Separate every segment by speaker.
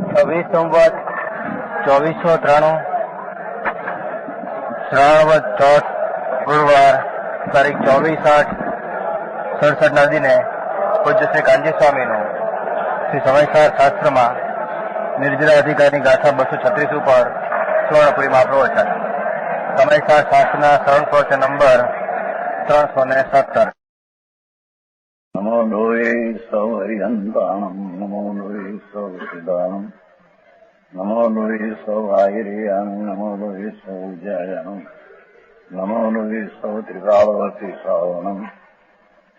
Speaker 1: 26 સંવત 2493 શ્રાવણ ચોથ ગુરુવાર તારીખ 24/8/67 દિને પૂજ્ય શ્રી કાંજી સ્વામીનું શ્રી સમયસાર શાસ્ત્રમાં નિર્જરા અધિકારની ગાથા 236 ઉપર સુવર્ણપુરીમાં પ્રવચન. સમયસાર શાસ્ત્રના સરળ પ્રવચન નંબર 317.
Speaker 2: નમો લોહે સૌ હરિહંતાણમ, નમો લોહે સૌ સિદાનમ, નમો લોહે સૌ આયર્યાન, નમો લોહે સૌ જયનમ, નમો લોહે સૌ ત્રિકાળવતી શ્રાવણમ.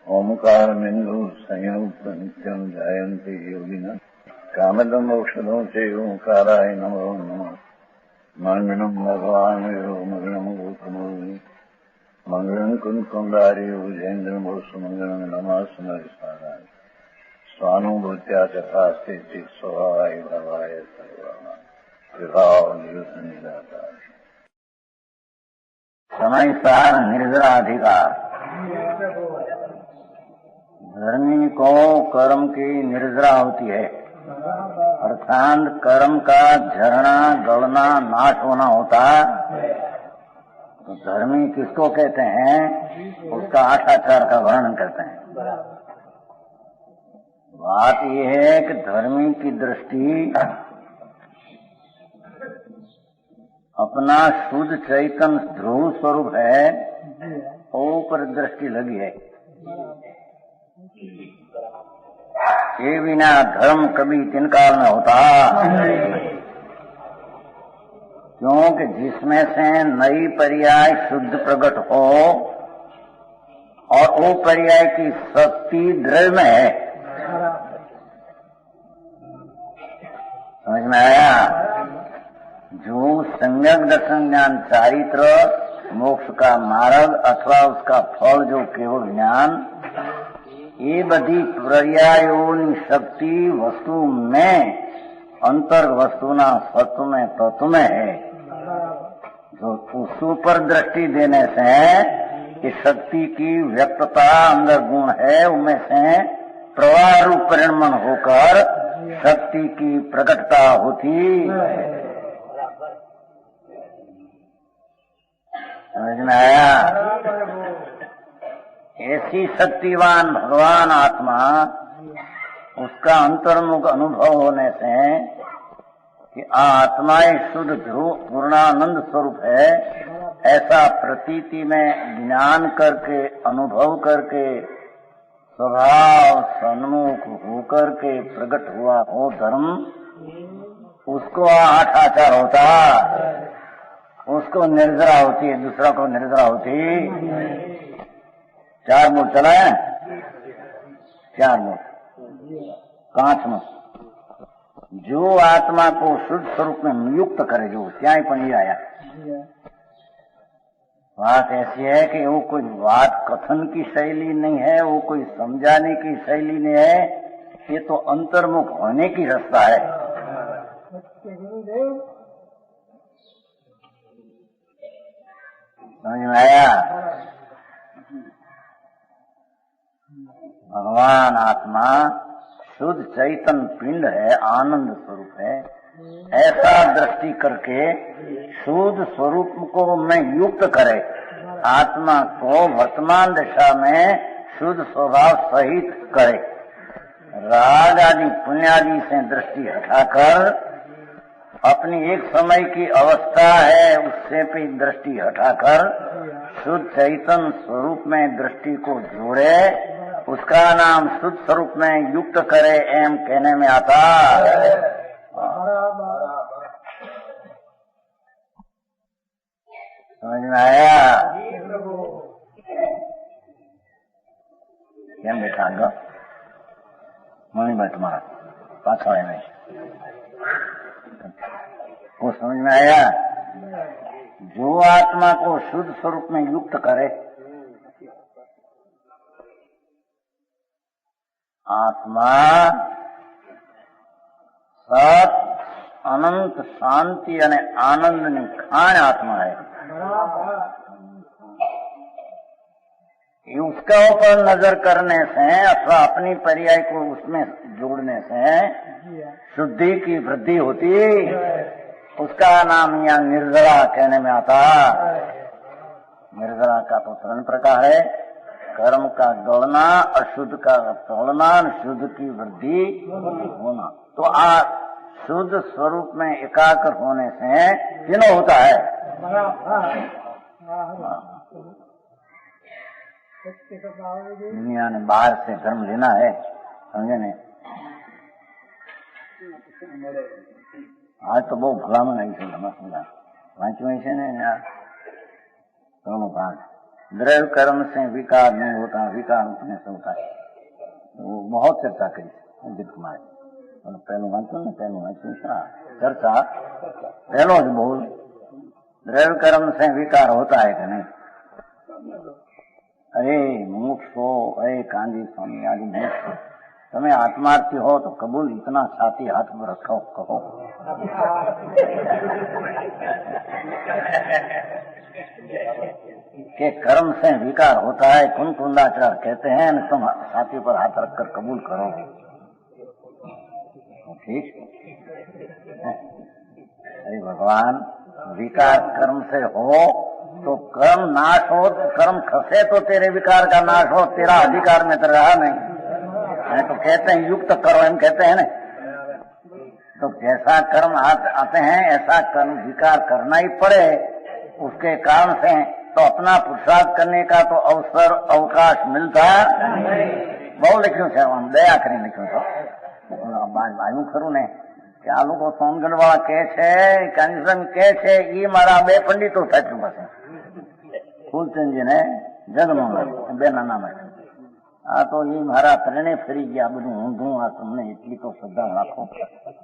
Speaker 2: ઓમકારમિંદુ સંયુક્ત નિત્યમ જયંતી યોગિના કામદમ મોક્ષદો છે ઓંકારાય નમો નમઃ. મંગળમ ભગવાન વિરો મંગળમ ગોતમો મંગળમ કુંકુંડારી ઉજેન્દ્રમ મંગળમ નમાસ્મય સ્વારાય સ્વાનુભૂત્યા ચકાસ્તે સ્વભાવાય ભવાય સર્વના વિભાવ નિદાતા. समयसार निर्जरा अधिकार. धर्मी को कर्म की निर्जरा होती है, अर्थात कर्म का झरना गलना नाश होना होता. तो धर्मी किसको कहते हैं, उसका आचार का वर्णन करते हैं. बात यह है कि धर्मी की दृष्टि अपना शुद्ध चैतन्य ध्रुव स्वरूप है, ऊपर दृष्टि लगी है. ये बिना धर्म कभी तीन काल में होता, क्योंकि जिसमें से नई पर्याय शुद्ध प्रकट हो और वो पर्याय की शक्ति दृढ़ में है. समझ में आया? जो सम्यक दर्शन ज्ञान चारित्र मोक्ष का मार्ग अथवा उसका फल जो केवल ज्ञान, ये बधी पर्यायों शक्ति वस्तु में अंतर वस्तुना सत्व में तत्व में है. जो उस पर दृष्टि देने से कि शक्ति की व्यक्तता अंदर गुण है, उनमें से प्रवाह रूप परिणमन होकर शक्ति की प्रकटता होती. समझ में आया? ऐसी शक्तिवान भगवान आत्मा, उसका अंतर्मुख अनुभव होने से कि आत्मा एक शुद्ध ध्रुव पूर्णानंद स्वरूप है, ऐसा प्रतीति में ज्ञान करके अनुभव करके स्वभाव सन्मुख होकर के प्रकट हुआ हो धर्म, उसको आठ आचार होता, उसको निर्जरा होती है. दूसरा को निर्जरा होती. 4 मूल चला है, 4 मूल. 5 मूल जो आत्मा को शुद्ध स्वरूप में नियुक्त करे, जो त्याई पण ये आया. बात ऐसी है कि वो कोई बात कथन की शैली नहीं है, वो कोई समझाने की शैली नहीं है, ये तो अंतर्मुख होने की रास्ता है. समझ में आया? भगवान आत्मा शुद्ध चैतन्य पिंड है, आनंद स्वरूप है. ऐसा दृष्टि करके शुद्ध स्वरूप को में युक्त करे, आत्मा को वर्तमान दशा में शुद्ध स्वभाव सहित करे. राग आदि पुण्यादि से दृष्टि हटाकर अपनी एक समय की अवस्था है, उससे भी दृष्टि हटाकर शुद्ध चैतन्य स्वरूप में दृष्टि को जोड़े, उसका नाम शुद्ध स्वरूप में युक्त करे, एम कहने में आता. समझ में आया? क्या बेटा आगा मम्मी भाई तुम्हारा पाछा है नहीं, वो समझ में आया? जो आत्मा को शुद्ध स्वरूप में युक्त करे, आत्मा सत अनंत शांति અને આનંદની ખાણ આત્મા है. उसका ऊपर नजर करने से अथवा अपनी पर्याय को उसमें जोड़ने से शुद्धि की वृद्धि होती, उसका नाम यहाँ निर्जरा कहने में आता। निर्जरा का तो 3 प्रकार है, कर्म का गौड़ना, अशुद्ध का तोड़ना, शुद्ध की वृद्धि होना। तो शुद्ध स्वरूप में एकाग्र होने से तीनों होता है। दुनिया ने बाहर से धर्म लेना है, समझे नहीं। आज तो बहुत भला में नहीं समझा वांचो ऐसे नहीं यार। दोनों भाग द्रव्य कर्म से विकार नहीं होता, विकार उठने से होता है। वो बहुत चर्चा करी अजित कुमार पहलू वांचो ने पहलू वांचो चर्चा पहलो ज बोल द्रव्य कर्म से विकार होता है कि नहीं। अरे मुमुक्षो, अरे कांजी स्वामी आदि मुमुक्षो, તમે આત્માર્થી हो तो कबूल इतना छाती हाथ में रखो कहो। के कर्म से विकार होता है, कुंकुंदाचार कहते हैं, तुम छाती पर हाथ रखकर कबूल करो। ठीक। अरे भगवान, विकार कर्म से हो तो कर्म नाश हो, तो कर्म खसे तो तेरे विकार का नाश हो, तेरा अधिकार में तो रहा नहीं। तो कहते हैं युक्त करो, हम कहते हैं ना। तो जैसा कर्म आते हैं ऐसा कर्म विकार करना ही पड़े, उसके कारण से तो अपना पुरुषार्थ करने का तो अवसर अवकाश मिलता। बहुत लिख्યું છે, આમ દયા કરીને लिख्યું છે। આવ્યું ખરું ને કે આ લોકો સોનગઢ વાળા કે છે, કાંજીસ્વામી કે છે, એ મારા 2 પંડિતો સાચું પાસે ફૂલચંદજી ને જગમોહન બેના નામે। આ તો એ મારા ત્રણે ફરી ગયા, બધું ઊંધું। આ તમને એટલી તો શ્રદ્ધા રાખો।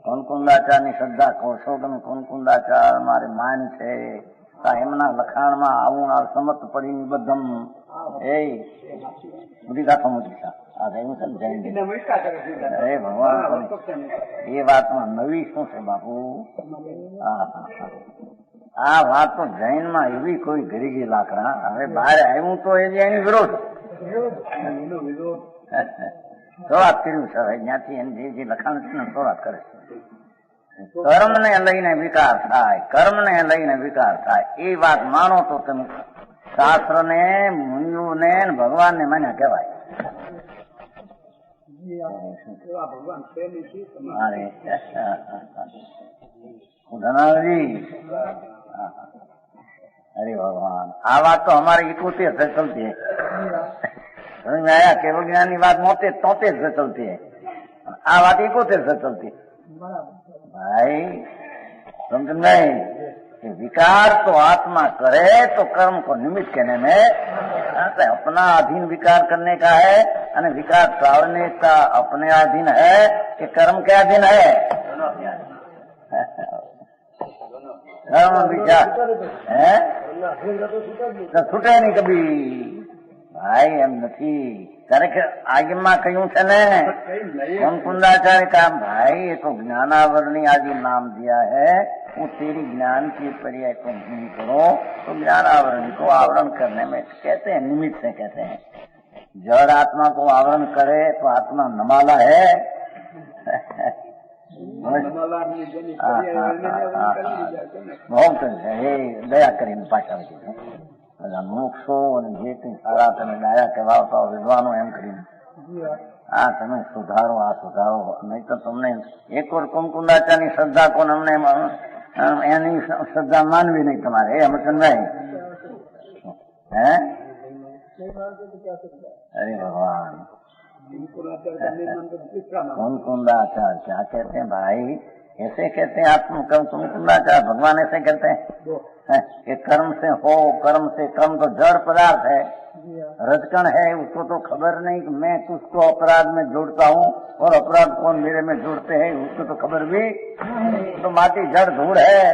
Speaker 2: કોનકુંદાચારની શ્રદ્ધા કહો છો તમે। કોનકુંદાચાર મારે માન છે, એમના લખાણમાં આવું સમત પડીને બધમ એ બધી ગાથો મૂકી છે। અરે ભગવાન, એ વાતમાં નવી શું છે બાપુ? આ વાત તો જૈનમાં એવી કોઈ ગરીગી લાકડા। હવે બહાર આવ્યું તો એની વિરોધ સોરાત કર્યું છે। ત્યાંથી એની જે લખાણ છે ને સોરાત કરે છે। કર્મ ને લઈને વિકાર થાય, કર્મ ને લઈને વિકાર થાય, એ વાત માનો તો તમે શાસ્ત્ર ને, મુનિઓ ને, ભગવાન ને માન્યા કહેવાય। अरे भगवान, आ बात तो हमारे 71 से चलती है। समझ में आया? केवल ज्ञान की बात 73 से चलती है, आ बात 71 से चलती है। भाई समझ नहीं कि विकार तो आत्मा करे तो कर्म को निमित्त कहने में अपना अधीन विकार करने का है, और विकार टालने का अपने अधीन है कि कर्म के अधीन है। कर्म विचार है तो छूटे नहीं कभी। भाई एम नहीं ત્યારે આગમાં કહ્યું છે ને કોનકુંદાચાર્ય का भाई ये तो ज्ञानावरणी आदि नाम दिया है, वो तेरी ज्ञान की पर्याय को नहीं करो तो ज्ञानावरणी को आवरण करने में कहते हैं, निमित्त से कहते हैं। जड़ आत्मा को आवरण करे तो आत्मा नमाला है। बहुत दया કરીને પાછા બધા મોક્ષો અને જે કંઈ સારા તમે ડાયા કહેવાતા વિદ્વાનો એમ કરીને આ તમે સુધારો, આ સુધારો, નહીં તો તમને એક વાર કુમકુંદાચારની શ્રદ્ધા કોણ અમને એની શ્રદ્ધા માનવી નહીં તમારે, એ અમે નહીં હે। अरे भगवान, कुंकुंदाचार क्या कहते हैं भाई? ऐसे कहते हैं आत्म कर्म कुंकुंदाचार, भगवान ऐसे कहते हैं कि कर्म से हो, कर्म से, कर्म तो जड़ पदार्थ है, रजकण है, उसको तो खबर नहीं कि मैं उसको अपराध में जोड़ता हूँ और अपराध कौन मेरे में जोड़ते हैं, उसको तो खबर भी तो माटी जड़ धूल है।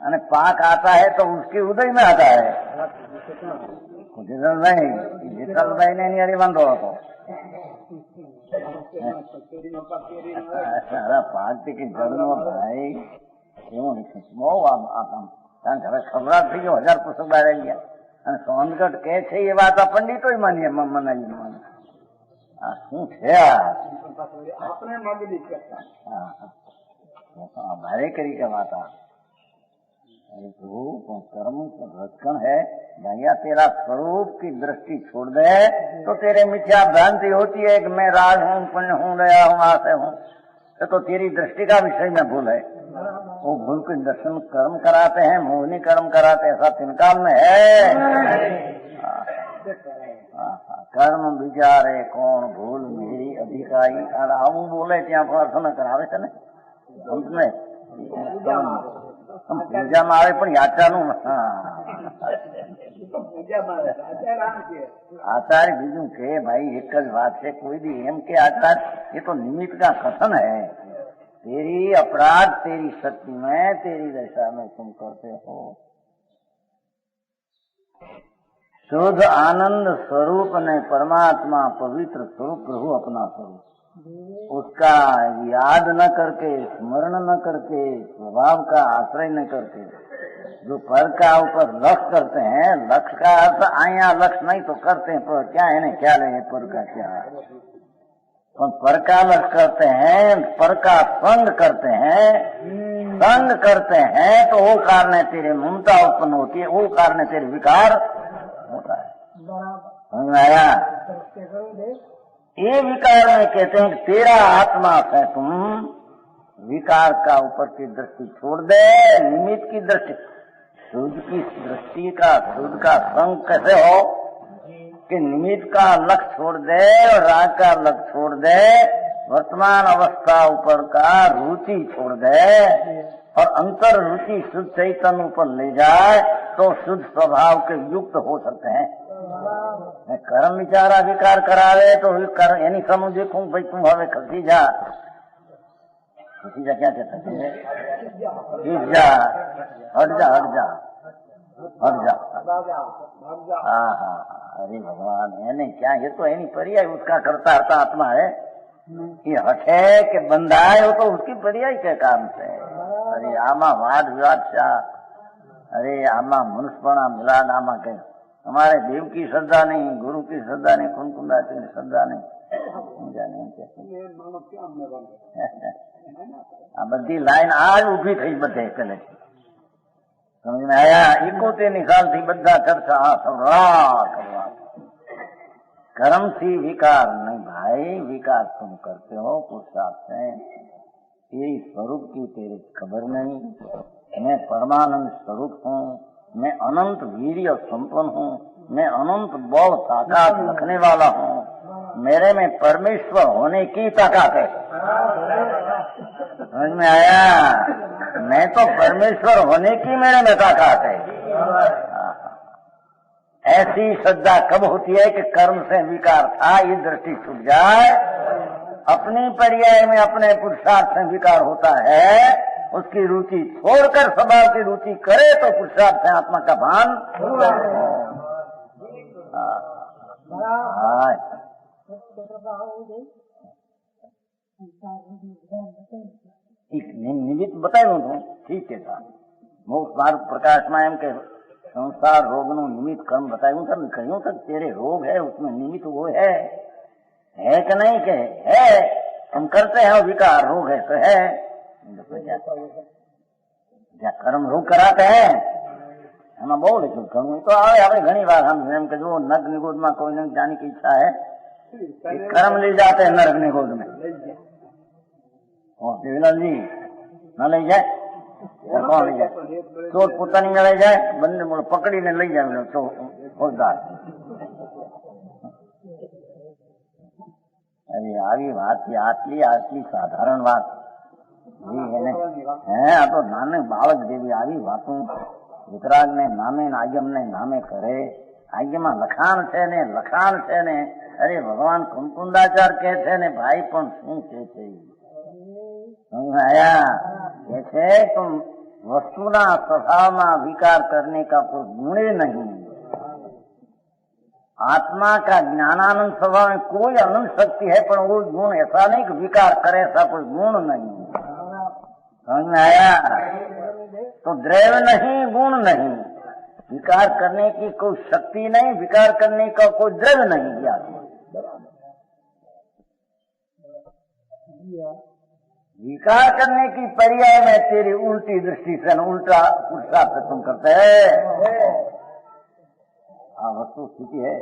Speaker 2: અને પાક आता है तो उसके उदय में आता है। જીતલભાઈ ને એની હારી વાંધો હતો। પાર્ટી જળનો ભાઈ એવું બહુ આમ કારણ કે હવે ખબર થઈ ગયો, 1000 પુસ્તક બહાર આવી ગયા। અને સોનગઢ કે છે એ વાત આ પંડિતો માનીએ મનાવી માને. આ શું છે
Speaker 3: આપણે માગણી કરતા
Speaker 2: हमारे करी का बात अरे प्रभु कर्म रक्षण है भैया, तेरा स्वरूप की दृष्टि छोड़ दे तो तेरे मिथ्या भ्रांति होती है कि मैं राज हूँ, पुण्य हूँ, दया हूँ, आशय हूँ, तो तेरी दृष्टि का विषय में भूल है. वो भूल के दर्शन कर्म कराते हैं, मोहिनी कर्म कराते हैं, ऐसा तिनकाल में है. कर्म विचारे कौन भूल मेरी अधिकारी. आવું બોલે ત્યાં પ્રાર્થના કરાવે છે ને અંતને પૂજામાં આવે પણ યાત્રાનું आचार्य બીજું કે ભાઈ એક જ વાત છે, કોઈ भी એમ કે आचार्य ये तो निमित्त का कथन है. तेरी अपराध तेरी शक्ति में, तेरी दशा में तुम करते हो. शुद्ध आनंद स्वरूप ने परमात्मा पवित्र स्वरूप प्रभु अपना स्वरूप, उसका याद न करके, स्मरण न करके, स्वभाव का आश्रय न करके जो पर का ऊपर लक्ष्य करते हैं, लक्ष्य का अर्थ आया लक्ष्य नहीं तो करते हैं पर क्या है, क्या ले पर का क्या है, पर का लक्ष्य करते हैं, पर का संग करते हैं. संग करते हैं तो वो कारण तेरे ममता उत्पन्न होती है, वो कारण तेरे विकार होता है. समझ में आया? ये विकार में कहते हैं कि तेरा आत्मा से तुम विकार का ऊपर की दृष्टि छोड़ दे, निमित्त की दृष्टि. शुद्ध की दृष्टि का, शुद्ध का संग कैसे हो कि निमित्त का लक्ष्य छोड़ दे और राग का लक्ष्य छोड़ दे, वर्तमान अवस्था ऊपर का रुचि छोड़ दे और अंतर रुचि शुद्ध चैतन्य ऊपर ले जाए तो शुद्ध स्वभाव के युक्त हो सकते हैं. कर्म विचारा विकार करावे तो यानी समझ देखूं भाई तुम हमें खसी जा क्या कहते हैं, जा हट जा हट जा हट जा. हाँ हाँ अरे भगवान એને क्या, ये तो एनी पर्याय उसका करता हरता आत्मा है. ये हटे के बंदा है वो तो उसकी पर्याय के काम से. अरे आमा वाद विवाद छा, अरे आमा मनुष्यपणा मिलाद आमा के हमारे देव की श्रद्धा नहीं, गुरु की श्रद्धा नहीं, कुंकुंदा की श्रद्धा नहीं. आ बधी लाइन आज उभी थी बधे कले. समझ में आया? 71 साल थी बधा चर्चा કરવા. कर्म थी विकार नहीं भाई, विकार तुम करते हो पुरुषार्थ से. यही स्वरूप की तेरी खबर नहीं. मैं परमानंद स्वरूप हूँ, मैं अनंत वीर्य संपन्न हूँ, मैं अनंत बल ताकत रखने वाला हूँ. मेरे में परमेश्वर होने की ताकत है. समझ में आया? मैं तो परमेश्वर होने की मेरे में ताकत है. ऐसी श्रद्धा कब होती है कि कर्म से विकार था ये दृष्टि छूट जाए, अपनी पर्याय में अपने पुरुषार्थ से विकार होता है, उसकी रुचि छोड़कर स्वभाव की रुचि करे तो पुरुषार्थ से आत्मा का भान. निमित्त बतायो તું ठीक है था. मोक्ष मार्ग प्रकाश में एम के संसार रोग नु निमित्त कर्म बतायु था, कहूं तक तेरे रोग है उसमें निमित्त वो है कि नहीं के है. हम करते हैं विकार रोग है तो है. જ્યાં કર્મ રોગ કરાતે હે એમાં બહુ લખ્યું ઘણું તો આવે. આપણે ઘણી વાર हम એમ કે જો નર્ક ની ગોદ में कोई नहीं जाने की इच्छा है, कर्म ले जाते हैं नर्क ની ગોદ में. देवीलाल जी न લઈ જાય કોણ લઈ જાય? ચોર પોતાની में લઈ જાય, બંને પકડીને લઈ જાય તો ફોજદાર. અરે આવી વાત આટલી આટલી સાધારણ વાત આ તો નાને બાળક જેવી આવી વાતો વિતરાગ ને નામે આજ્ઞમ ને નામે કરે. આજ્ઞમાં લખાણ છે ને લખાણ છે ને. અરે ભગવાન કુંકુંદાચાર કે છે ને ભાઈ પણ શું કે છે कैसे तुम वस्तुना स्वभाव में विकार करने का कोई गुण नहीं. आत्मा का ज्ञानानंद स्वभाव में कोई अनंत शक्ति है पर वो गुण ऐसा नहीं कि विकार करे, ऐसा कोई गुण नहीं. समझ में आया? तो द्रव्य नहीं गुण नहीं, विकार करने की कोई शक्ति नहीं, विकार करने का कोई द्रव्य नहीं दिया। विकार करने की पर्याय में तेरी उल्टी दृष्टि से उल्टा पुरुषार्थ तुम करते हैं। वस्तु स्थिति है।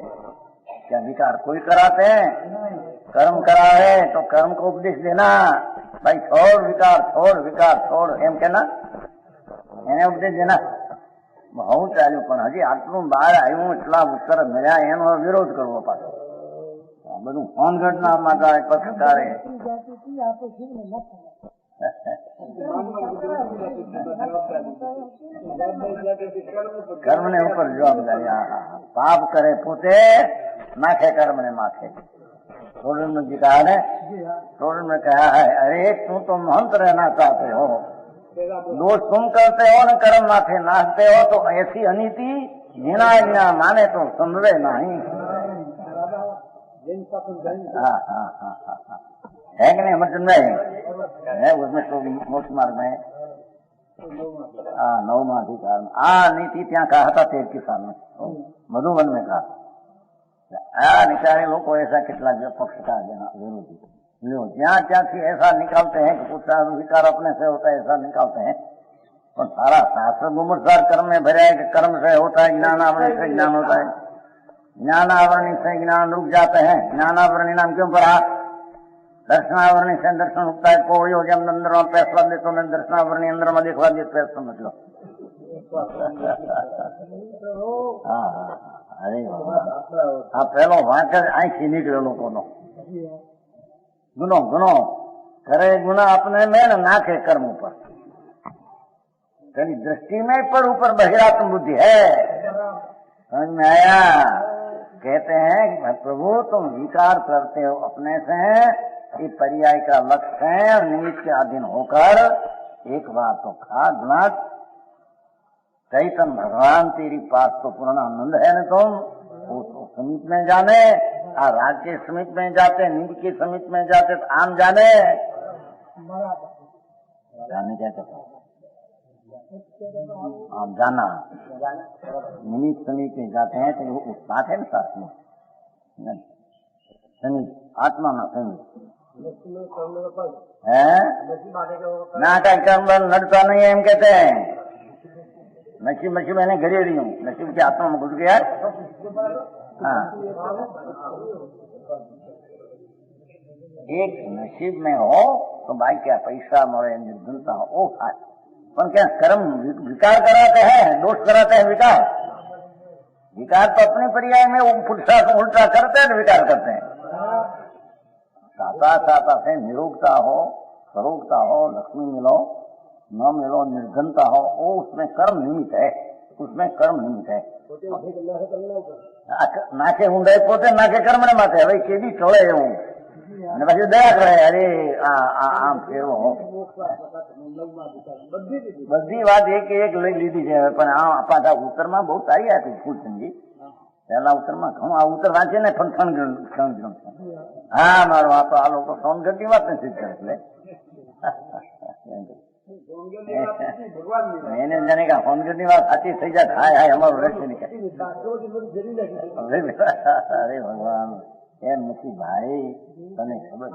Speaker 2: क्या विकार कोई कराते हैं? कर्म करा है तो कर्म को उपदेश देना, भाई छोड़ विकार छोड़ एम कहना, એને ઉપદેશ દેના। હું ચાલ્યું પણ હજી આટલું બહાર આવ્યું એટલા ઉત્તર મળ્યા એનો વિરોધ કરવો પાછો। બધું ફોન ઘટનામાં જાય પત્રકારે કર્મ ને ઉપર જવાબદારી। પાપ કરે પોતે, નાખે कर्म ने माथे। टोडन जी कहा है, टोडन में कहा है, अरे तू तो महंत रहना चाहते हो, दोष तुम करते हो न कर्म माथे नाचते हो, तो ऐसी अनीति जीना जीना माने तो समझे नहीं। है कि नहीं? मतलब नहीं है उसमें तो मोक्ष मार्ग में 9वां अधिकार में नीति त्या कहा था 13 साल में मधुबन में कहा। निकाले लोग ऐसा कितना पक्ष का विरोधी लो ज्યાં ત્યાંથી ऐसा निकालते हैं कि कुछ विकार अपने से होता है, ऐसा निकालते हैं। और सारा शास्त्र गुमरसार कर्म में भरा है कि कर्म से होता है ज्ञान, आवरण से ज्ञान होता है, ज्ञान आवरण से ज्ञान रुक जाते हैं। ज्ञान आवरण नाम क्यों पढ़ा? दर्शनावरणी से दर्शन उगता है। कोई हो जब अंदर में पैसा दे तो मैं दर्शनावरणी अंदर में देखवा दे पैसा समझ लो। अरे पहलो वांक आँखी निकले लोगों गुनो गुनो करे गुना अपने में न नाखे कर्म पर। तेरी दृष्टि में पर ऊपर बहिरात्म बुद्धि है। समझ में आया? कहते हैं कि प्रभु तुम विकार करते हो अपने से, ये पर्याय का लक्ष्य है और निमित्त के अधीन होकर एक बार तो खा गुना चैतन्य भगवान तेरी पास तो पूर्ण आनंद है न तुम, वो तो समीप में जाने, राग के समीप में जाते, नींद के समीप में जाते तो आम जाने क्या कहते आम जाना निमित्त समीप में जाते हैं तो वो साथ है न साथ में समीप आत्मा ना समीप है ना का कर्म लड़ता नहीं है। हम कहते हैं नसीब नसीब मैंने घरे रही हूँ, नसीब की आत्मा में घुस गया। एक नसीब में हो तो भाई क्या पैसा मरे निर्धनता हो वो खाए, पर क्या कर्म विकार कराते हैं, दोष कराते हैं। विकार तो अपने पर्याय में वो पुरुषार्थ उल्टा करते हैं, विकार करते हैं। साता से निरोगता हो, सरोगता हो, लक्ष्मी मिलो न मिलो, निर्धनता हो, वो उसमें कर्म निमित्त है, उसमें कर्म निमित्त है। नाके ઊંડાઈ પોતે નાકે કર્મ ને માથે હવે કેવી ટળે એવું અને પછી દયા કરે અરે આમ ફેરવો બધી વાત એક લઈ લીધી છે પણ પાછા ઉત્તરમાં બહુ સારી આપી ફૂલચંદજી। પહેલા ઉત્તરમાં ઘણું આ ઉત્તર વાંચે ને પણ હા મારો આ લોકો સોનગઢની વાત નથી એટલે એને જાણે કે સોનગઢની વાત સાચી થઈ જાય હાય હાય અમારું રહેશે નહીં। અરે ભગવાન એમ નથી ભાઈ, તને ખબર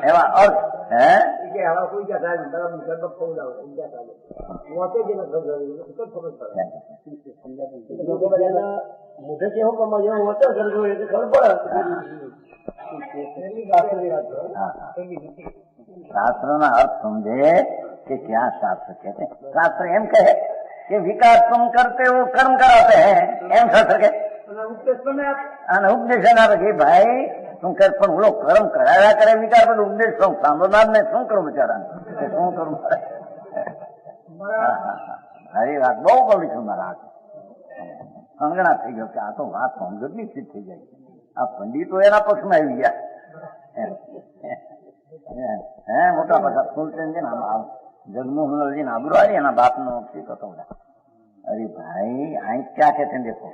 Speaker 2: એવા અર્થ હે
Speaker 3: मुझे क्यों कमा होता
Speaker 2: शास्त्र ना अर्थ समझे कि क्या शास्त्र कहते हैं। शास्त्र एम कहे कि विकार तुम करते हो कर्म कराते हैं, एम शास्त्र के उपदेश ना रखे भाई तुम कर बोलो कर्म कराया करे विकार पर उपदेश तो सांभोनाथ ने शू करूं बेचारा शू करूं। हरी बात बहु बोली छू मारा संगणा थी गयो कि आ तो बात समझनी सिद्ध थी गई। आ पंडितो एना पक्ष में आई गया है मोटा पाछा फूलचंद जगमोहन जी आबुरारी एना बाप नो तो। अरे भाई आई क्या कहते हैं देखो,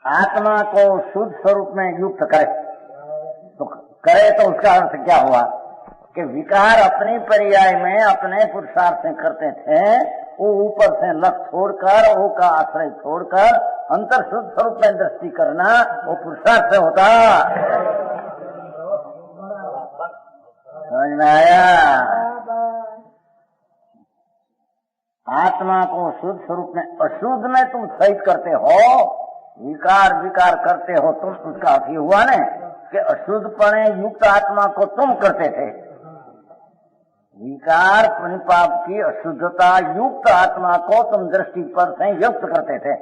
Speaker 2: आत्मा को शुद्ध स्वरूप में युक्त करे तो उसका अर्थ क्या हुआ कि विकार अपनी पर्याय में अपने पुरुषार्थ से करते थे वो ऊपर से लक्ष्य छोड़कर, वो का आश्रय छोड़कर अंतर शुद्ध स्वरूप में दृष्टि करना, वो पुरुषार्थ से होता। समझ में आया? आत्मा को शुद्ध स्वरूप में, अशुद्ध में तुम सहित करते हो, विकार विकार करते हो तुम, उसका अर्थ ये हुआ न कि अशुद्धपणे युक्त आत्मा को तुम करते थे। विकार परिपाप की अशुद्धता युक्त आत्मा को तुम दृष्टि पर से युक्त करते थे।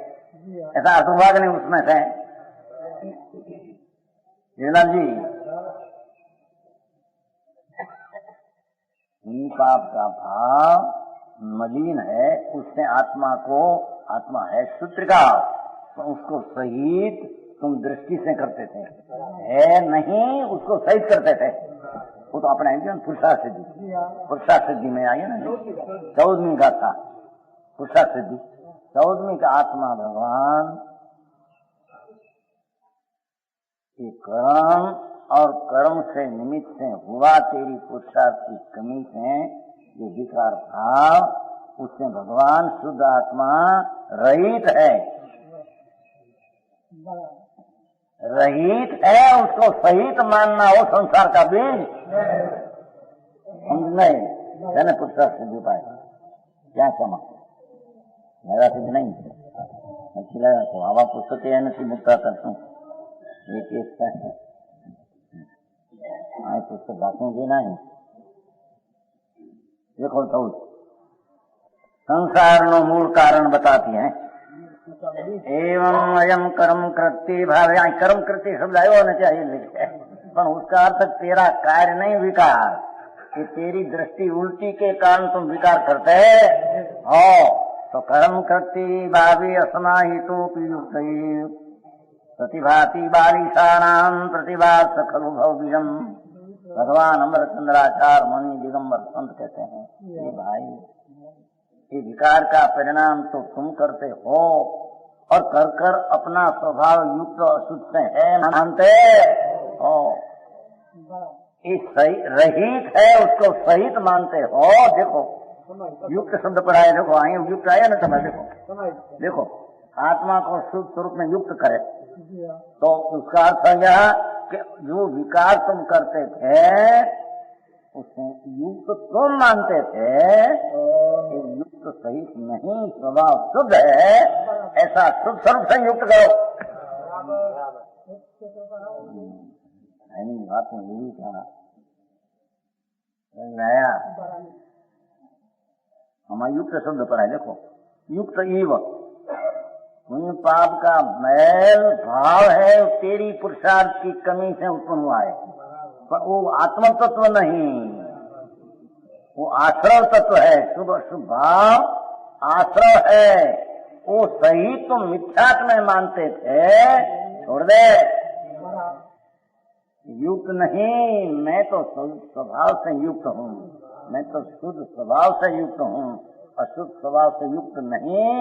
Speaker 2: ऐसा अर्थ हुआ कि नहीं उसमें से? जीवनाथ जी, पाप का भाव मलिन है, उससे आत्मा को, आत्मा है शुद्ध का, तो उसको सहित तुम दृष्टि से करते थे, है नहीं उसको सहित करते थे। वो तो अपने आएंगे पुरुषार्थ सिद्धि, पुरुषार्थ सिद्धि में आई ना, 14वीं का था पुरुषार्थ सिद्धि, 14वीं का आत्मा भगवान के कर्म और कर्म से निमित्त से हुआ तेरी पुरुषार्थ की कमी से जो विकार भाव, उससे भगवान शुद्ध आत्मा रहित है, रहित है, उसको सहित मानना हो संसार का बीज। समझ नहीं? मैंने पुरुषार्थ सिद्धि पाए क्या क्षमा मेरा सिद्ध नहीं खिलाया तो आवा पुस्तक है नहीं मुक्ता करता हूँ एक पुस्तक बांटूंगी नहीं। देखो तो संसार नो मूल कारण बताती है। एवं अयम कर्म कृत्य भाव, यहाँ कर्म कृत्य शब्द आयो होना चाहिए लिखे, पर उसका अर्थ तेरा कार्य नहीं विकार, कि तेरी दृष्टि उल्टी के कारण तुम विकार करते हो। तो कर्म कृत्य भावी असमाहितो युक्त प्रतिभाति बालिशानाम प्रतिभा सखलु भव्यम। भगवान अमरचंद्राचार्य मुनि दिगंबर संत कहते हैं, ये भाई ये विकार का परिणाम तो तुम करते हो और कर कर अपना स्वभाव युक्त अशुद्ध से है मानते हो। ये सही रहित है उसको सहित मानते हो। देखो युक्त शब्द पढ़ाए, देखो आए युक्त आया ना समझ, देखो आत्मा को शुद्ध स्वरूप में युक्त करे तो उसका अर्थ है यह कि जो विकार तुम करते थे उसे युक्त तुम मानते थे, युक्त सहित नहीं, स्वभाव शुद्ध है, ऐसा शुद्ध स्वरूप से युक्त करो। बात में यही था नया हमारा युक्त शब्द पढ़ा है। देखो युक्त ईव पाप का मैल भाव है, तेरी पुरुषार्थ की कमी से उत्पन्न हुआ है, पर वो आत्म तत्व नहीं, वो आश्रव तत्व है। शुभ शुभ भाव आश्रव है, वो सही तुम मिथ्यात्व में मानते थे, छोड़ दे। युक्त नहीं, मैं तो स्वभाव से युक्त हूँ, मैं तो शुद्ध स्वभाव से युक्त हूँ, अशुद्ध स्वभाव से युक्त नहीं,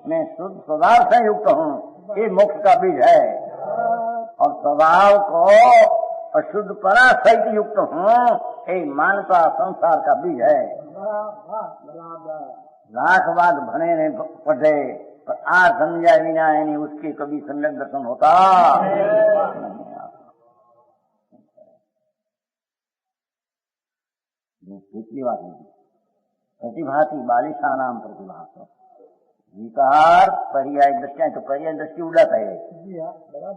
Speaker 2: मैं शुद्ध स्वभाव से युक्त हूँ। ये मोक्ष का बीज है। और स्वभाव को अशुद्ध परा सहित युक्त हूँ, ये मानता संसार का बीज है। लाख बात भने नहीं पढ़े पर आ समझा बिना नहीं उसके कभी सम्यक दर्शन होता। पिछली बात नहीं, प्रतिभाति बालिशानाम प्रतिभा, विकार पर्याय दृष्टि, तो पर्याय दृष्टि उड़ाता है,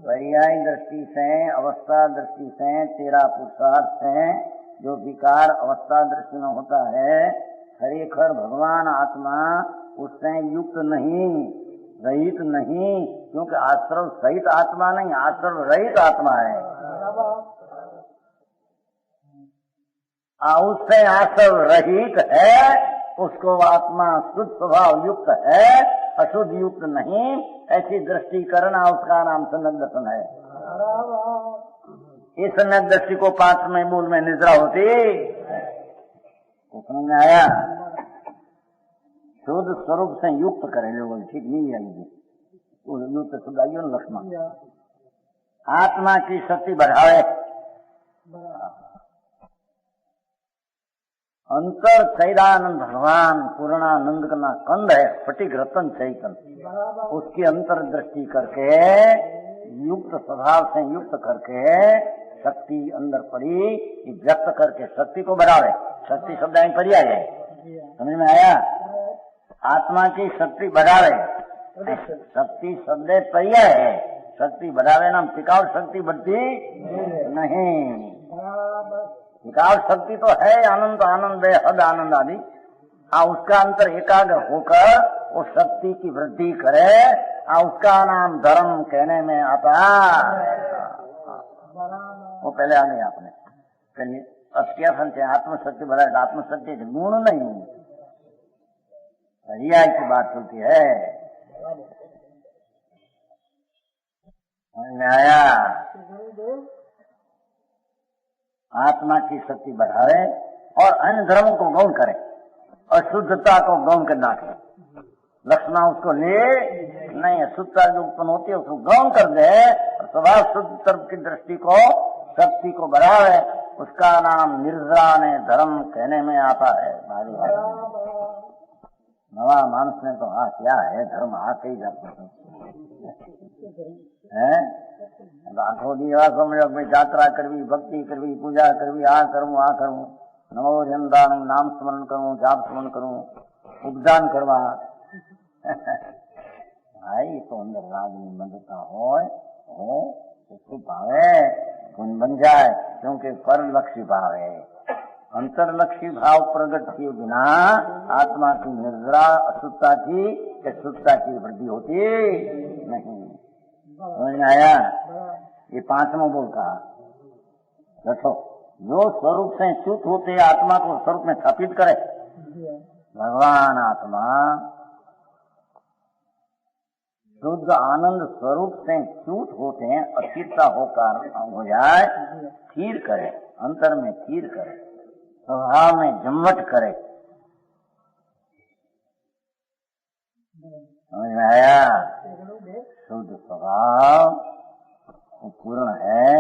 Speaker 2: पर्याय दृष्टि से अवस्था दृष्टि से तेरा पुरुषार्थ से जो विकार अवस्था दृष्टि में होता है, खरेखर भगवान आत्मा उससे युक्त नहीं, रहित नहीं, क्योंकि आश्रव सहित आत्मा नहीं, आश्रव रहित आत्मा है। उससे आश्रव रहित है, उसको आत्मा शुद्ध स्वभाव युक्त है, अशुद्ध युक्त नहीं, ऐसी दृष्टि करना उसका नाम सम्यक दर्शन है। इस सम्यक दृष्टि को 5वें मूल में निद्रा होती, समझ में आया? शुद्ध स्वरूप से युक्त करे लोग, ठीक नहीं आएगी युक्त शुद्ध आइए ना लक्ष्मण, आत्मा की शक्ति बढ़ावे अंतर चैदानंद भगवान पूर्णानंद का कंद है, स्फटिक रतन चैतन्य, उसकी अंतर दृष्टि करके युक्त स्वभाव से युक्त करके शक्ति अंदर पड़ी, व्यक्त करके शक्ति को बढ़ावे। शक्ति शब्द यहीं पर है, समझ में आया? आत्मा की शक्ति बढ़ावे, शक्ति शब्द पर्याय है। शक्ति बढ़ावे नाम टिकाऊ शक्ति बढ़ती नहीं। टिकाऊ शक्ति तो है अनंत आनंद, बेहद आनंद आदि। उसका अंतर एकाग्र होकर वो शक्ति की वृद्धि करे, उसका नाम धर्म कहने में आता। वो पहले आ गए आपने कहिए क्या समझे? आत्मशक्ति बढ़ाए, आत्मशक्ति गुण नहीं, पर्याय की बात चलती है। आया आत्मा की शक्ति बढ़ावे और अन्य धर्मों को गौण करे और शुद्धता को गौण करना करे। लक्षणा उसको ले नहीं है, शुद्धता जो उत्पन्न होती है उसको गौण कर दे और स्वभाव शुद्ध तरफ की दृष्टि को शक्ति को बढ़ावे, उसका नाम निर्जरा ने धर्म कहने में आता है। हमारी नवा मानस ने तो क्या है धर्म कही जाता है। आखो दिवस समझो भाई यात्रा करवी, भक्ति करवी, पूजा करवी, आ करूं नमो जन नाम स्मरण करूं, जाप स्मरण करूं, उपदान करवा। भाई तो अंदर रागनी मंदता हो उसको भावे गुण बन जाए, क्योंकि पर लक्ष्य भाव है। अंतरलक्षी भाव प्रकट किए बिना आत्मा की निर्जरा अशुद्धता की शुद्धता की वृद्धि होती नहीं। समझ में आया? ये पांचवा बोल कहा। देखो जो स्वरूप से च्युत होते आत्मा को स्वरूप में स्थापित करे, भगवान आत्मा शुद्ध आनंद स्वरूप से च्युत होते हैं, अस्थिरता होकर हो जाए, स्थिर करे, अंतर में स्थिर करे, स्वभाव में जमवट करे। समझ में आया? शुद्ध स्वभाव पूर्ण है,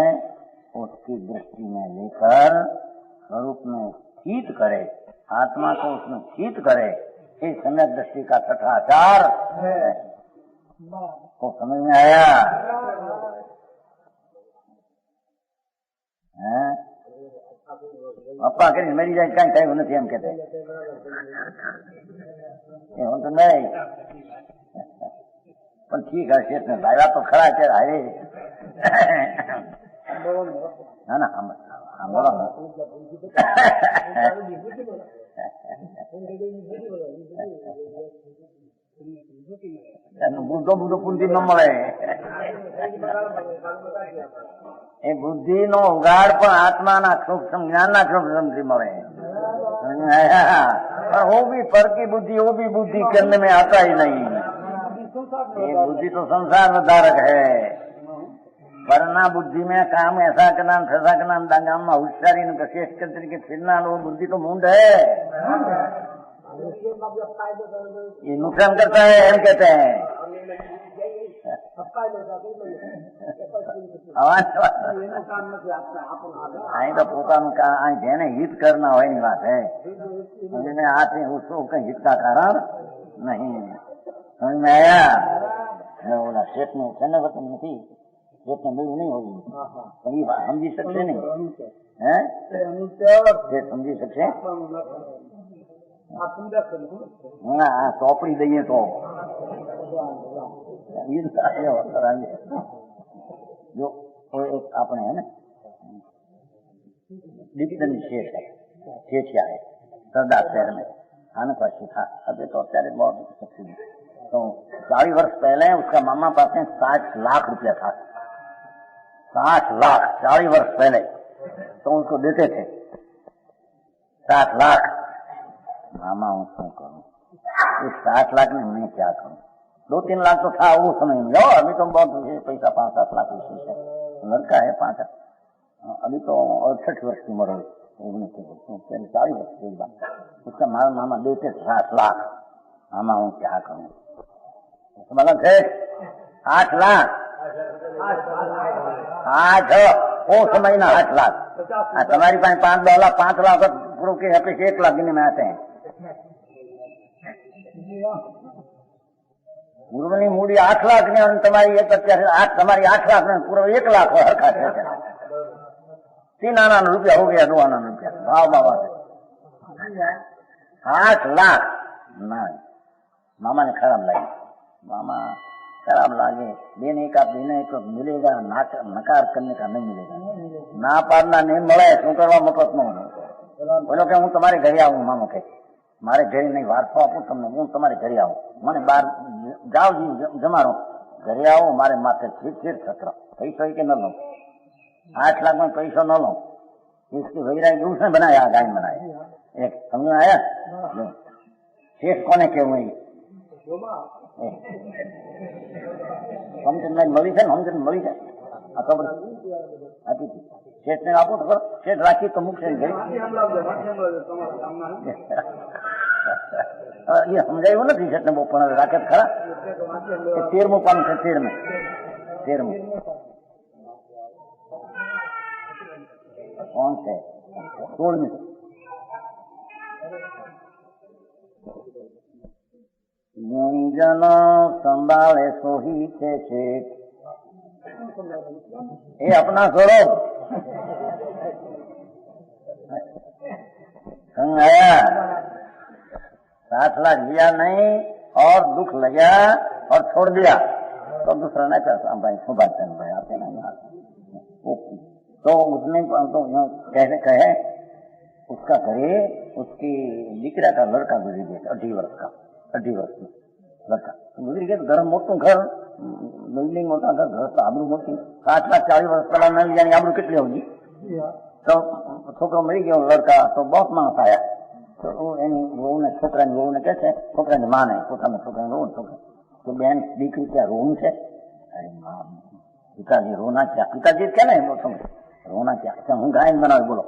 Speaker 2: उसकी दृष्टि में लेकर स्वरूप में स्थित करे, आत्मा को उसमें स्थित करे। इस समय दृष्टि का छठाचार को समझ में आया? अप्पा कहीं मेरी जाए कहीं कहीं होने थे हम कहते तो नहीं, पर ठीक है शेष में भाई तो खड़ा है अरे है ना हम बोला बुद्धो पुंजी न મળે એ બુદ્ધિ નો ઉગાડ પણ આત્માના સૂક્ષ્મ જ્ઞાનના સૂક્ષ્મથી મળે। पर वो भी पर की बुद्धि, वो भी बुद्धि करने में आता ही नहीं। ये बुद्धि तो संसार में धारक है, वरना बुद्धि में काम ऐसा करना फैसा करना गाम में होशियारी ने विशेष करके फिरना, वो बुद्धि तो मूंड है, ये नुकसान करता है हम कहते हैं। અહીં તો પોતાનું જેને હિત કરના હોય ની વાત है, समझ में आते उसको कहीं हित का कारण नहीं। समझ में आया? बोला शेठ में वतन नहीं, शेठ में मिल नहीं होगी, कभी समझी सकते नहीं है, समझी सकते ચોપડી દઈએ તો जो एक अपने है ना दीपचंद शेठ है, शेठिया है सरदार शहर में, खाने का सीखा। अभी तो અત્યારે बहुत सक्सेस। तो 40 वर्ष पहले उसका मामा पास में 60 लाख रुपया था, 60 लाख 40 वर्ष पहले तो उसको देते थे 60 लाख। मामा उसको करूं इस 60 लाख में मैं क्या करूं? 2-3 लाख तो था वो समय में, अभी तो बहुत पैसा 5-7 लाख विशेष है। लड़का है 5, अभी तो 68 वर्ष की उम्र है, 40 वर्ष की बात। उसका मामा देते 60 लाख। मामा हूँ क्या करूं? मतलब थे 8 लाख आज वो समय ना 8 लाख। तुम्हारी पास 5 लाख पूर्व के यहाँ पे 1 लाख गिने में आते हैं। પૂર્વની મૂડી 8 લાખ ને અને તમારી 1 તમારી 8 લાખ ને પૂર્વ 1 લાખ હોય હરખા છે 3 આના રૂપિયા હો ગયા 2 આના રૂપિયા ભાવમાં વાત 8 लाख ना मामा ने खराब लगे मामा खराब लागे देने का देने को मिलेगा नकार करने का नहीं मिलेगा ना पाड़ना नहीं મળે શું કરવા મફતમાં બોલો કે હું તમારે ઘરે આવું મામો કે મારે ઘરે નહીં વારસો આપું તમને હું તમારે ઘરે આવું મને બહાર જાઓ જમારો ઘરે આવો મારે માથે ચીર છત્ર પૈસો કે ન લો 8 लाख में पैसा न लो इसकी वैराग्य उसने बनाया गाय बनाया एक समझ में आया शेष कोने केવું है સમજણ મળી છે ને સમજણ મળી છે આ ખબર આપી શેઠ ને આપો તો શેઠ રાખી તો મૂકશે એ સમજાયું નથી શેઠ ને બહુ પણ રાખે ખરા 13મું પાનું છે 13મું कौन से 16 गुंजन संभाले सोही छे शेख ये अपना स्वरूप आया 7 लाख लिया नहीं और दुख लगा और छोड़ दिया तो दूसरा नहीं करता भाई सुभाषचंद्र भाई आते नहीं तो उसने तो कैसे कहे उसका घरे उसकी दीकरा का लड़का गुजरी गया 18 वर्ष का लड़का गुजरी गया तो घर मोटू घर बिल्डिंग मोटा घर घर तो आबरू मोटी 7 लाख 40 वर्ष पहला नहीं जानी आबरू कितनी होगी तो छोकरो मरी गयो लड़का तो बहुत मांस आया तो वहू ने छोकरा ने कहते छोकरा ने माने छोकरा रो छोकरा तो बेन दीकरी क्या रोन है अरे माँ पिताजी रोना क्या पिताजी क्या नहीं वो समझ रोना क्या अच्छा હું ગાયન બનાવી બોલો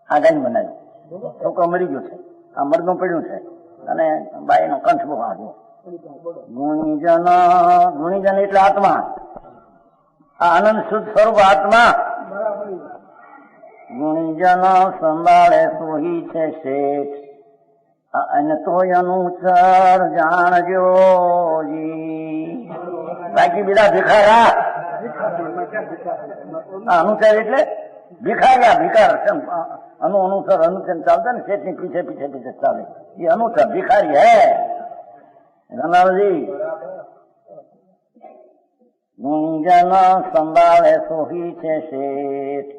Speaker 2: આ ગાયન બનાવી છોકરો મરી ગયો છે આ મરદું પડ્યું છે અને બાઈનો કંઠ બહુ આવ્યો ગુણીજન એટલે આત્મા આ આનંદ શુદ્ધ સ્વરૂપ આત્મા ગુણીજન સંભાળે સોહી છે શેઠ અને તોય અનુચર જાણજો જી બાકી બીજા ભિખારા અનુસાર એટલે ભિખાર્યા ભિખાર અનુસાર ચાલતા ને શેઠ ની પીછે ચાલે એ અનુસાર ભિખારી હે રનાવજી ગુંજન સંભાળે સોહી છે શેઠ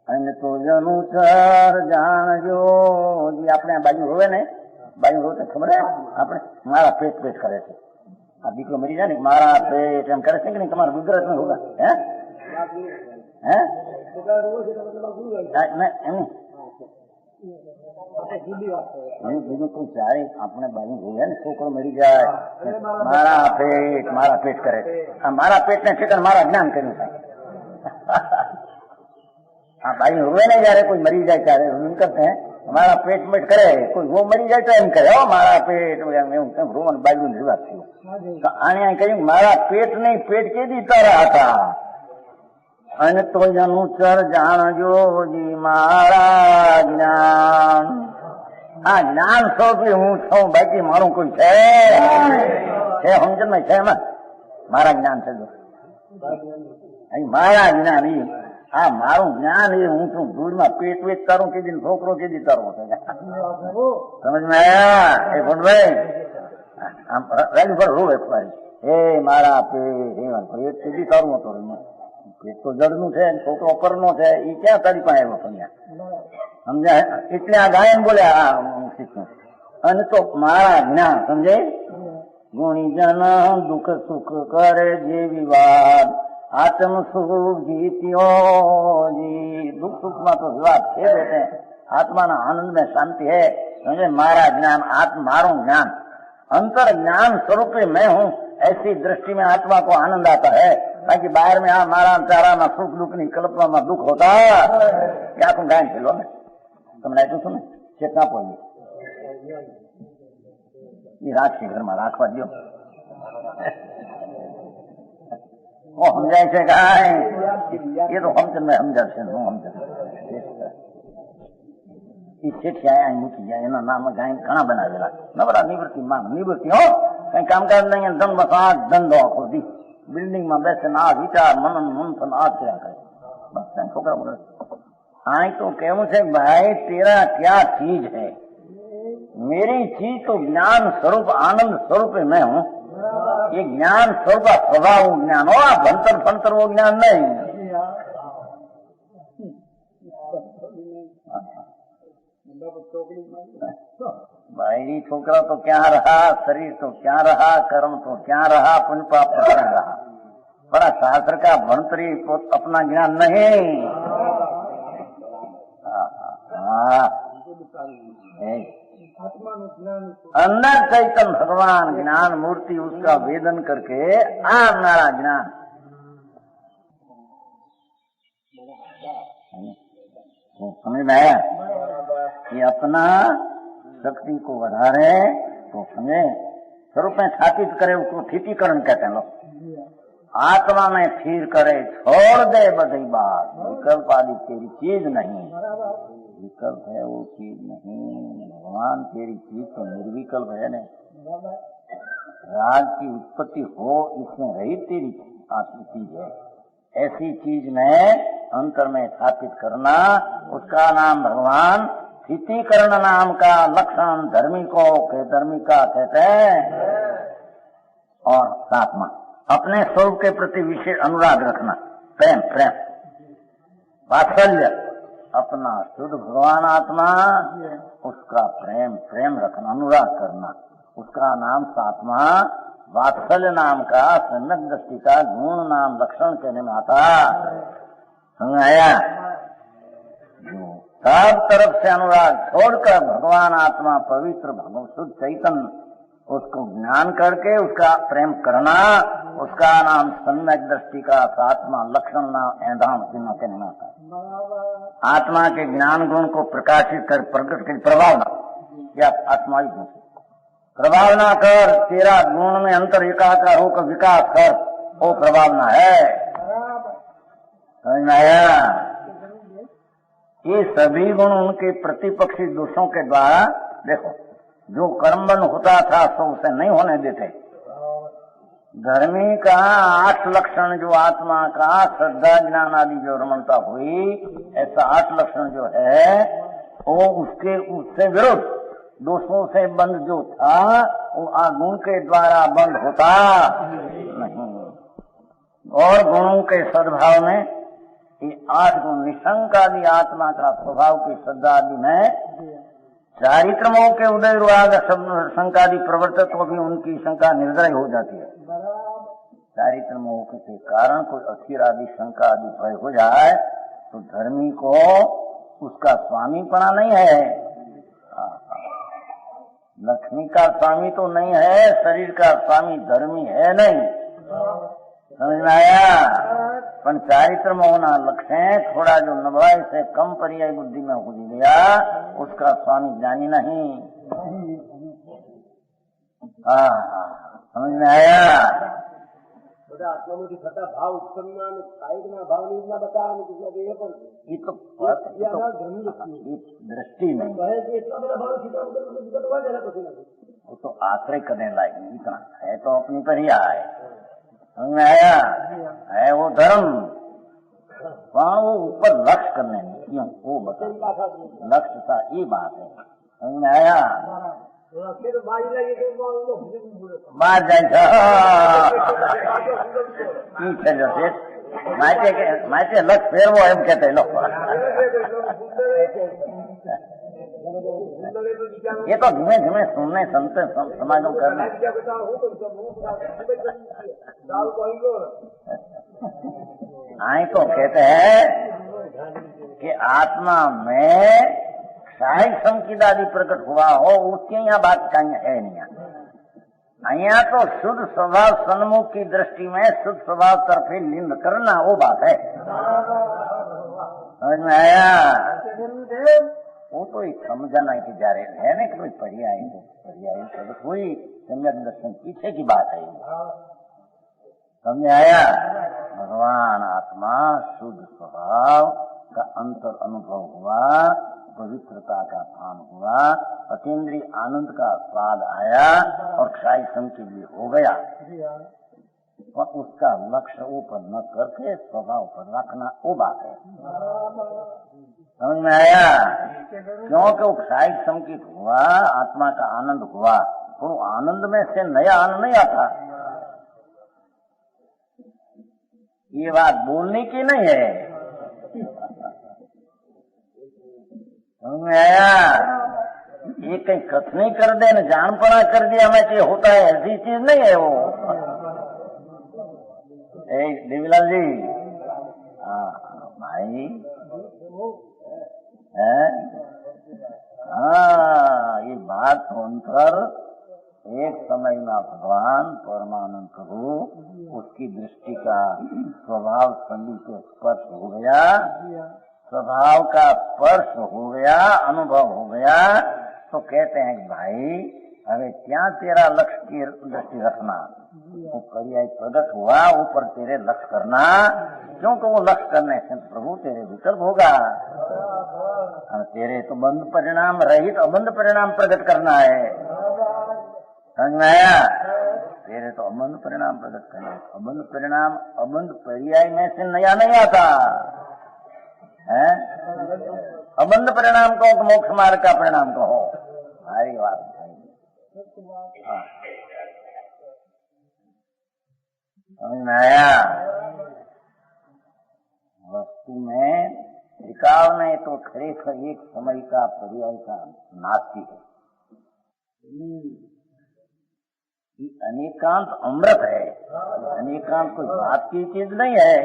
Speaker 2: અને તો અનુસાર જાણજો આપણે બાજુ રોવે ને બાજુ રોવે તો ખબર હે આપણે મારા પેટ કરે છે આ દીકરો મરી જાય ને મારા પેટ એમ કરે છે કે નહીં તમારા ગુજરાત માં હોગા હે બીજું કોઈ ચારે આપણે બાજુ જોઈએ ને છોકરો મરી જાય મારા પેટ કરે આ મારા પેટ ને ઠેકાણ મારા જ્ઞાન કર્યું થાય આ બાજુ રોવે ને જયારે કોઈ મરી જાય ત્યારે એમ કરते हैं हमारा पेट मेट करे कोई वो मरी जाए तो एम करे हो मारा पेट रोवन बाजू ની વાત થયું તો આને કહ્યું મારા પેટ નહીં પેટ કેદી તારા હતા અને તો અનુચર જાણજો જી મારા જ્ઞાન આ જ્ઞાન સ્વરૂપી હું છું બાકી મારું કોઈ છે સમજણ માં છે એમાં મારા જ્ઞાન છે મારા જ્ઞાન એ આ મારું જ્ઞાન એ હું છું દૂધમાં પેટ વેચ તારું કીધી છોકરો કીધી તારું સમજ માં આયા એ ભાઈ રાજી પર રો એક વારી એ મારા પેટ કીધી તારું હતું પેટ તો જડનું છે છોકરો પરનો છે એ ક્યાં તારી પાસે આવ્યો પણ સમજાય એટલે આ ગાયન બોલ્યા શીખ્યું અને તો મારા જ્ઞાન સમજાય ગુણીજન દુઃખ સુખ કરે જે વિવાદ आत्म सुख जीतियो जी दुख सुख में तो विवाद छे देते आत्मा ना आनंद में शांति है समझे मारा ज्ञान मारो ज्ञान अंतर ज्ञान स्वरूप मैं हूँ ऐसी दृष्टि में आत्मा को आनंद आता है बाकी बाहर में मारा चारा में सुख दुख नहीं कल्पना में दुख होता क्या तुम गायन खेलो ने तुमने सुन चेतना पड़ी ये राखी घर में राखवा दो वो समझाय છે કાય એ તો સમજણ સમજાશે હું સમજ એ શેઠિયા અહીં મૂકી જાય, એના નામ ગાય ઘણા બનાવેલા. નવરા નિવૃત્તિ માં નિવૃત્તિ હો, કઈ કામકાજ નહીં, ધન બસ આ ધંધો આખો દી બિલ્ડિંગમાં બેસે આ વિચાર મનન મંથન આ કર્યા કરે. બસ છોકરા બોલે આ તો કેવું છે ભાઈ, તેરા क्या चीज है, मेरी चीज तो ज्ञान स्वरूप आनंद स्वरूप मैं हूँ. ये ज्ञान स्वरूप स्वभाव ज्ञान हो, भंतर फंतर वो ज्ञान नहीं. भाई छोकरा तो क्या रहा, शरीर तो क्या रहा, कर्म तो क्या रहा, पुण्य पाप प्रकरण रहा. बड़ा शास्त्र का भंतरी अपना ज्ञान नहीं. अंदर चैतन्य भगवान ज्ञान मूर्ति, उसका वेदन करके आप नारा ज्ञान. तो समझ में आया कि अपना शक्ति को बढ़ारे तो समझे स्वरूप में स्थापित करे, उसको स्थितिकरण कहते हैं लोग. आत्मा में स्थिर करे, छोड़ दे बधी बात, विकल्प आदि तेरी चीज नहीं. विकल्प है वो चीज नहीं, भगवान तेरी चीज तो निर्विकल्प है न. राग की उत्पत्ति हो इसमें रही तेरी आत्म चीज है. ऐसी चीज में अंतर में स्थापित करना, उसका नाम भगवान स्थितिकरण नाम का लक्षण धर्मी को धर्मी का कहते हैं. और सात्मा अपने स्वरूप के प्रति विशेष अनुराग रखना, प्रेम प्रेम वात्सल्य, अपना शुद्ध भगवान आत्मा उसका प्रेम प्रेम रखना, अनुराग करना, उसका नाम सात्मा वात्सल्य नाम का सम्यक दृष्टि का गुण नाम लक्षण कहने में आता. समझ आया? जो सब तरफ से अनुराग छोड़कर भगवान आत्मा पवित्र भगवान शुद्ध चैतन्य उसको ज्ञान करके उसका प्रेम करना, उसका नाम सम्यक दृष्टि का आत्मा लक्षण नाम ऐधाम कहने में आता है. आत्मा के ज्ञान गुण को प्रकाशित कर प्रकट कर प्रभाव ना, या आत्मा ही गुण प्रभाव ना कर, तेरा गुण में अंतर एकाकार होकर विकास कर, वो प्रभाव ना है. समझ में आया? ये सभी गुण उनके प्रतिपक्षी दोषों के द्वारा, देखो जो कर्मबंध होता था तो उसे नहीं होने देते. धर्मी का 8 लक्षण जो आत्मा का श्रद्धा ज्ञान आदि जो रमणता हुई, ऐसा 8 लक्षण जो है वो उससे विरुद्ध दोषों से बंध जो था वो गुण के द्वारा बंद होता नहीं. और गुणों के सद्भाव में ये 8 गुण निशंक आदि आत्मा का स्वभाव की श्रद्धा आदि में चारित्रमों के उदय रुआग शंकादि प्रवर्तक को भी उनकी शंका निर्दय हो जाती है. चारित्रमोह के कारण कोई अस्थिर आदि शंका आदि भय हो जाए तो धर्मी को उसका स्वामीपना नहीं है. लक्ष्मी का स्वामी तो नहीं है, शरीर का स्वामी धर्मी है नहीं. समझ में आया? पण चारित्र में होना लक्ष्य है, थोड़ा जो नबवाई से कम पर्याय बुद्धि में हो गया उसका स्वामी ज्ञानी नहीं. समझ में आया?
Speaker 3: आत्मा में थता भाव उत्पन्न कायिक भाव निर्णय बता
Speaker 2: ये तो दृष्टि नहीं, वो तो आश्रय करने लायक नहीं. इतना है तो अपनी पर ही आए. समझ में आया? है वो धर्म, वहाँ वो ऊपर लक्ष्य करने में क्यों वो बता लक्ष्य था, ये बात है. समझ में आया? बाहर जाए माचे लक्ष्य फेरवो एम कहते लोग. ये तो धीमे धीमे सुनने सुनते समागम करने. आई तो कहते हैं कि आत्मा में शाही संकिदादि प्रकट हुआ हो, उसके यहाँ बात कहीं है नहीं. यहाँ तो शुद्ध स्वभाव सन्मुख की दृष्टि में शुद्ध स्वभाव तरफे लिंद करना वो बात है. समझ में आया? वो तो एक समझना की जा रहे है ना कि कोई पर्याय तो पर्याय प्रकट हुई, सम्यक दर्शन पीछे की बात है. समझ आया? भगवान आत्मा शुद्ध स्वभाव का अंतर अनुभव हुआ, पवित्रता का भान हुआ, अतीन्द्रिय आनंद का स्वाद आया और क्षाई सम के लिए हो गया। और उसका लक्ष्य ऊपर न करके स्वभाव पर रखना वो बात है। समझ में आया? क्योंकि वो क्षाई संकित हुआ, आत्मा का आनंद हुआ, तो आनंद में से नया आनंद नहीं आता। ये बात बोलने की नहीं है। समझ में आया? ये कहीं कथनी कर दे न जानपना कर दिया मैं कि होता है, ऐसी चीज नहीं है वो। देवीलाल जी, भाई है, ये बात अंतर एक समय में भगवान परमानंद प्रभु उसकी दृष्टि का स्वभाव संधि को स्पर्श हो गया, स्वभाव का स्पर्श हो गया, अनुभव हो गया, तो कहते हैं कि भाई હવે ત્યાં तेरा लक्ष्य की दृष्टि रखना, वो पर्याय प्रकट हुआ, ऊपर तेरे लक्ष्य करना, क्योंकि वो लक्ष्य करने से प्रभु तेरे विकल्प होगा। तेरे तो बंध परिणाम रहित अबंध परिणाम प्रकट करना है। समझ में आया? तेरे तो अबंध परिणाम प्रकट करना है। अबंध परिणाम अबंध पर्याय में से नया नहीं आता है। अबंध परिणाम को मोक्ष मार्ग का परिणाम कहो। भारी बात भाई। समझ में आया? वस्तु में त्रिकाल में तो खरेखर एक समय का पर्याय का नास्ती है। अनेकांत अमृत है, अनेकांत कोई बात की चीज नहीं है।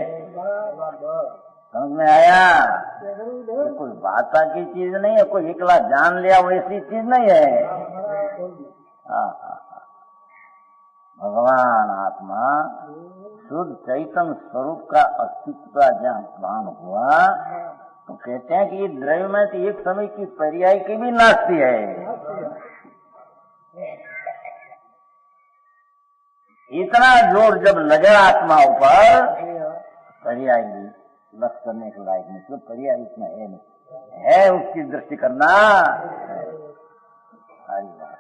Speaker 2: समझ में आया? कोई बात की चीज नहीं है, कोई एकला जान लिया वैसी चीज नहीं है। भगवान आत्मा शुद्ध चैतन्य स्वरूप का अस्तित्व का जहाँ भान हुआ, तो कहते हैं कि ये द्रव्य में तो एक समय की पर्याय की भी नास्ती है। इतना जोर जब लगे आत्मा ऊपर, पर्याय भी लक्ष्य करने के लायक नहीं, तो पर्याय इसमें है नहीं, है उसकी दृष्टि करना। सारी बात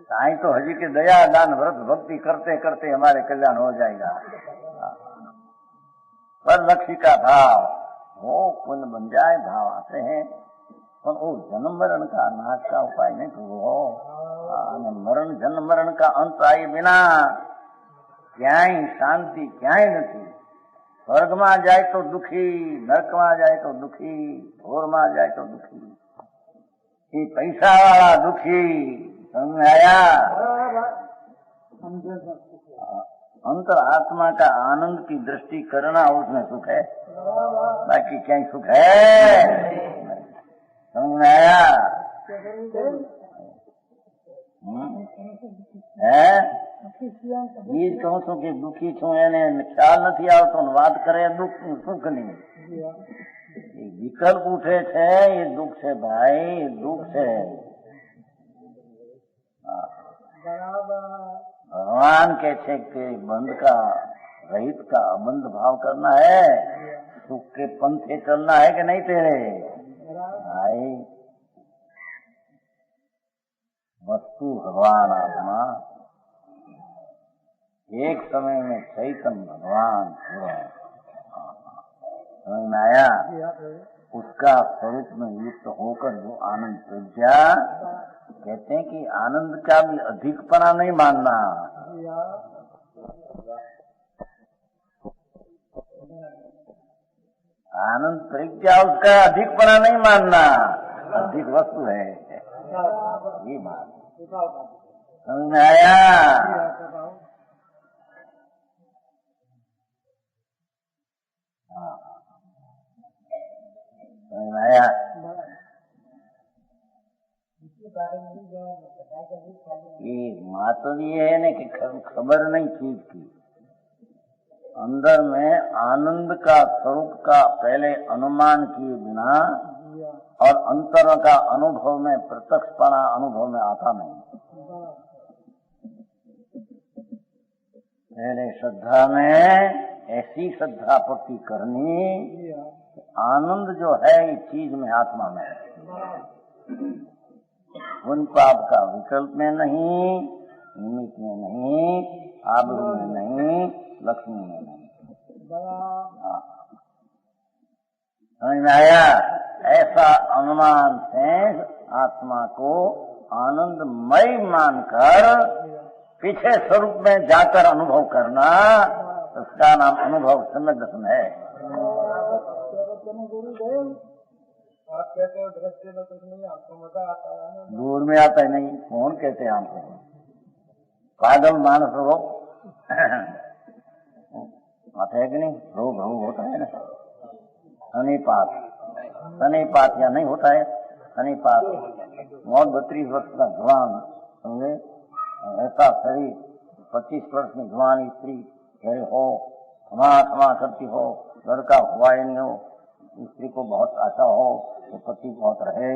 Speaker 2: साईं तो हजी के दया दान व्रत भक्ति करते करते हमारे कल्याण हो जाएगा। पर लक्ष्य का भाव वो पुण्य बन जाए, भाव आते हैं, पर वो जन्म मरण का नाश का उपाय नहीं तो हो। मरण जन्म मरण का अंत आए बिना क्यांय शांति क्यांय नहीं। स्वर्ग में जाए तो दुखी, नरक में जाए तो दुखी, घोर में जाए तो दुखी, ये पैसा वाला दुखी। समझ में आया? अंतर आत्मा का आनंद की दृष्टि करना उसमें सुख है, बाकी क्या सुख है? समझ में आया? है ये कहूँ છું કે દુઃખી છું એને ખ્યાલ નથી આવતો, વાત કરે દુઃખ સુખ નહીં। વિકલ્પ ઉઠે છે એ દુઃખ છે ભાઈ, દુઃખ છે। भगवान कहते कि बंध का रहित का अबंध भाव करना है, सुख के पंथे चलना है कि नहीं तेरे भाई। वस्तु भगवान आत्मा एक समय में चैतन्य भगवान पूरा समझ में आया? उसका स्वरूप में युक्त होकर जो आनंद प्रज्ञा, कहते हैं कि आनंद का भी अधिकपना नहीं मानना। आनंद प्रज्ञा उसका अधिकपना नहीं मानना, अधिक वस्तु है ये बात। समझ में आया? समझ में आया? ये मतलब ये है ना कि खबर नहीं चीज की, अंदर में आनंद का स्वरूप का पहले अनुमान किए बिना और अंतर का अनुभव में प्रत्यक्षपना अनुभव में आता नहीं। पहले श्रद्धा में ऐसी श्रद्धा पक्की करनी, आनंद जो है इस चीज में, आत्मा में है। पुण्य पाप का विकल्प में नहीं, निमित्त में नहीं, आबरू में नहीं, लक्ष्मी में नहीं। हाँ, समझ में आया? ऐसा अनुमान से आत्मा को आनंदमय मानकर पीछे स्वरूप में जाकर अनुभव करना, उसका नाम अनुभव सम्यक दर्शन है।
Speaker 3: आप कहते हो दृष्टि में कुछ नहीं, आपको मजा आता है ना?
Speaker 2: दूर में आता है नहीं, कौन कहते हैं हमको? पागल मानस हो आता है कि नहीं? रोग होता है ना, शनिपात या नहीं होता है? शनिपात 32 वर्ष का जवान, समझे, ऐसा शरीर, 25 वर्ष में जवान स्त्री हो, क्षमा करती हो, लड़का हुआ ही नहीं हो, स्त्री को बहुत आशा हो तो पति बहुत रहे,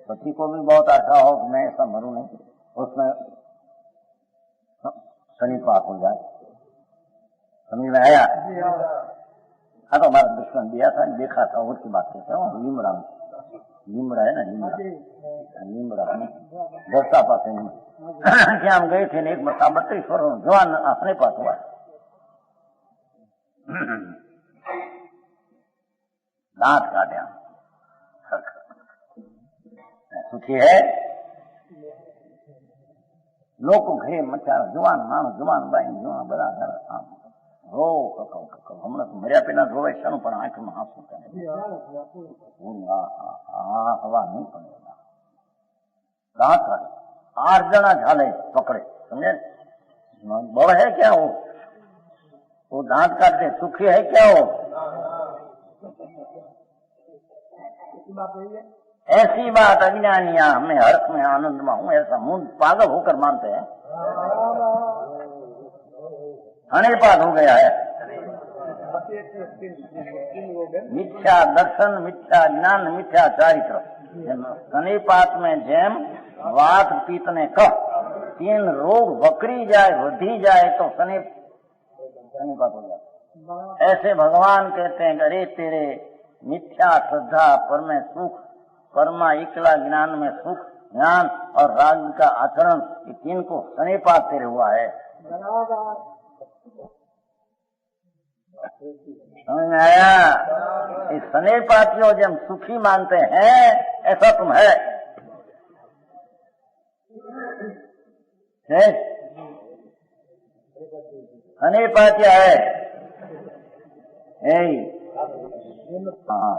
Speaker 2: पति को भी बहुत आशा हो कि मैं ऐसा मरूं नहीं, उसमें शनिपात हो जाए। समझ में आया? हाँ, तो हमारा दुश्मन दिया था, देखा था, और की बात करते हो। लीमड़ा है ना, लीमड़ा दस्ता पास है क्या हम गए थे, एक मरता 32 वर्ष जवान अपने पास हुआ। दांत काटे, सुखी है लोग घरे मचार, जुवान माणस, जुवान बाई, जुवान बड़ा घर रो हमने तो मरिया पेला रोवे शानू, पण आंख में आंसू करे, हवा नहीं पड़ेगा। दांत काटे, 8 जना झाले पकड़े, समझे? बड़ है क्या वो दांत काटते? सुखी है क्या वो? ऐसी बात अज्ञानिया हमें हर्ष में आनंद में हूँ ऐसा मुंह पागल होकर मानते हैं। अनिर्पात हो गया है। मिथ्या दर्शन, मिथ्या ज्ञान, मिथ्या चारित्र। अनिर्पात में जेम वात पीत ने कह 3 रोग वक्री जाए, वधी जाए तो सनिपात हो जाए। ऐसे भगवान कहते हैं, अरे तेरे मिथ्या श्रद्धा, पर में सुख, परमा इकला ज्ञान में सुख, ज्ञान और राग का आचरण, ये 3 को सनिपात तेरे हुआ है। समझ में आया? इस सनिपातियों जो हम सुखी मानते हैं, ऐसा तुम है। सनिपातिया है। हाँ,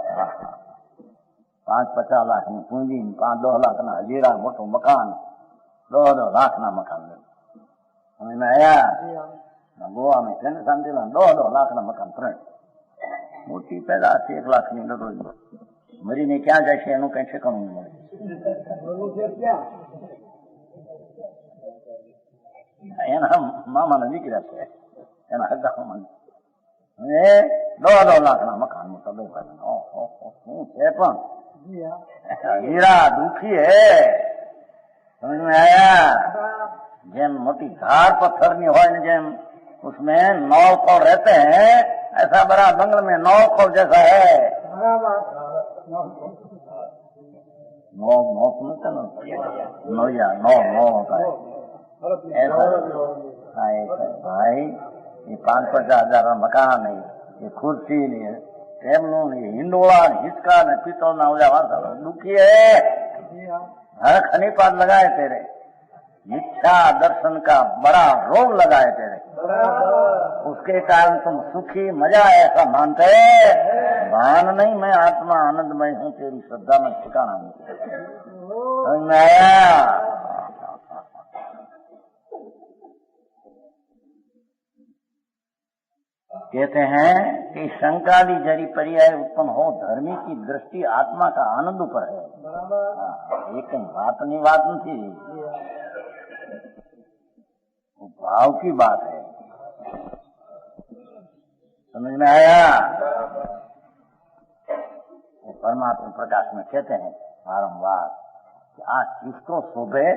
Speaker 2: 5-50 लाख ની પૂંજી, 5-10 લાખ ના હજીરા, મોટું મકાન, 2-2 લાખ ના મકાન. સમજ में आया? गोवा में છે ને શાંતિલાલ, 2-2 લાખ ના મકાન 3. મોટી પેદા 1 લાખ ની દરરોજ મરીને ક્યાં જાય છે એનું કઈ ઠેકાણું નહીં મળે. એના મામાના દીકરા છે, એના હગા મામા 2-2 લાખ ના મકાન મોટા 2 ભાઈ. શું છે પણ हीरा दुखी है। समझ में आया? जेम मोटी धार पत्थर नहीं हो, जेम उसमें 9 खौ रहते हैं, ऐसा बड़ा बंगल में 9 खौ जैसा है। 9 सुनते ना, 9 होता है ऐसा। भाई ये 5-50 हजार मकान है, ये कुर्सी नहीं है, हिंडोला, हिचका ने पीतल ना दुखी है। हर खनीपात लगाए तेरे, मिथ्या दर्शन का बड़ा रोग लगाए तेरे, उसके कारण तुम सुखी मजा ऐसा मानते। भान नहीं, मैं आत्मा आनंदमय हूँ, तेरी श्रद्धा में ठिकाना नहीं। समझ में आया? कहते हैं कि शंकादि जड़ी पर्याय उत्पन्न हो, धर्मी की दृष्टि आत्मा का आनंद पर है। ये कहीं बात नहीं, वो भाव की बात है। समझ में आया? वो परमात्मा प्रकाश में कहते हैं बारंबार कि आज किसको शोभे,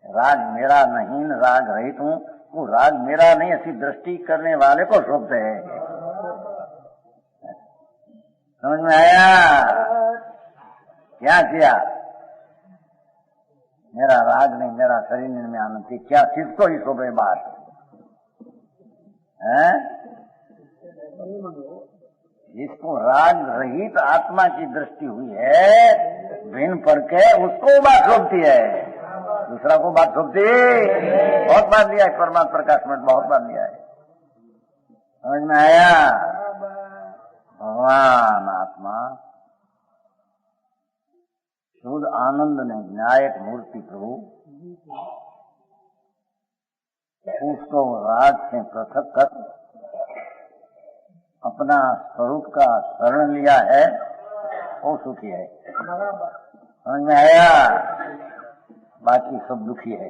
Speaker 2: राग मेरा नहीं, राग रहित हूँ, वो राग मेरा नहीं ऐसी दृष्टि करने वाले को शोभते हैं। समझ में आया? क्या किया? मेरा राग नहीं, मेरा शरीर में आनंद थी, क्या किसको ही शोभे बात है? जिसको राग रहित आत्मा की दृष्टि हुई है भिन्न पर के, उसको बात शोभती है, दूसरा को बात शोभती। बहुत बात लिया है परमात्मा प्रकाश में, बहुत बात लिया है। समझ में आया? भगवान आत्मा शुद्ध आनंद ने न्यायक मूर्ति प्रभु उसको राग से पृथक कर अपना स्वरूप का शरण लिया है, वो सुखी है। समझ में आया? बाकी सब दुखी है।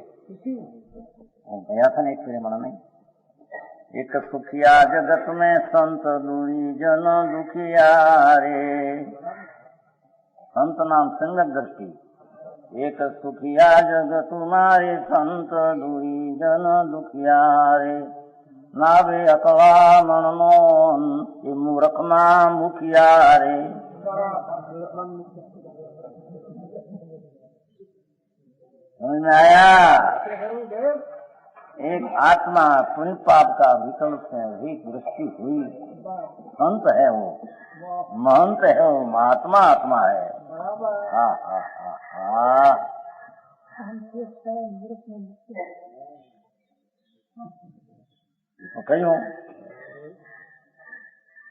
Speaker 2: वो गया था ना एक फिर मन में, एक सुखिया जगत में संत दूरी जन दुखिया रे। संत नाम संगत दृष्टि। एक सुखिया जग तुम्हारे संत दूरी जन दुखिया रे। नावे अकला मनमोहन ये मूर्ख नाम मुखिया रे। समझ में आया? एक आत्मा पुण्य पाप का विकल्प से अधिक दृष्टि हुई, संत है वो, महंत है वो, महात्मा आत्मा है। हाँ हाँ हाँ हाँ। तो कहो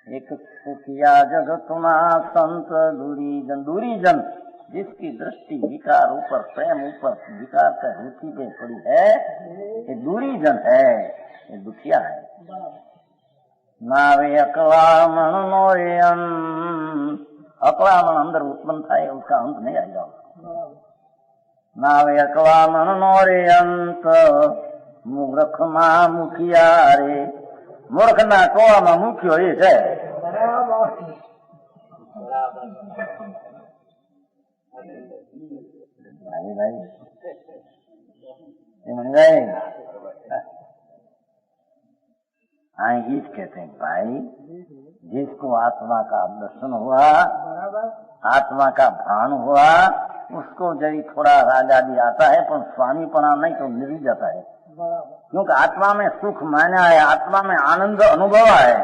Speaker 2: एक सुखिया जगतुमा संत दूरी जन जिसकी दृष्टि विकार ऊपर, प्रेम ऊपर, विकार का रुचि पे पड़ी है, ये दूरी जन है, ये दुखिया है। नावे अकलामण मोरियम, अकलामण अंदर उत्पन्न था, उसका अंत नहीं आएगा। नावे अकलामण मोरियंत मूर्ख मां मुखिया रे। मूर्ख ना टोळाમાં મુખ્યો એ છે। भाई गए गीत कहते हैं भाई, जिसको आत्मा का दर्शन हुआ, आत्मा का भान हुआ, उसको यदि थोड़ा राग आदि आता है पर स्वामीपना नहीं तो मिल जाता है। क्योंकि आत्मा में सुख माना है, आत्मा में आनंद अनुभव है,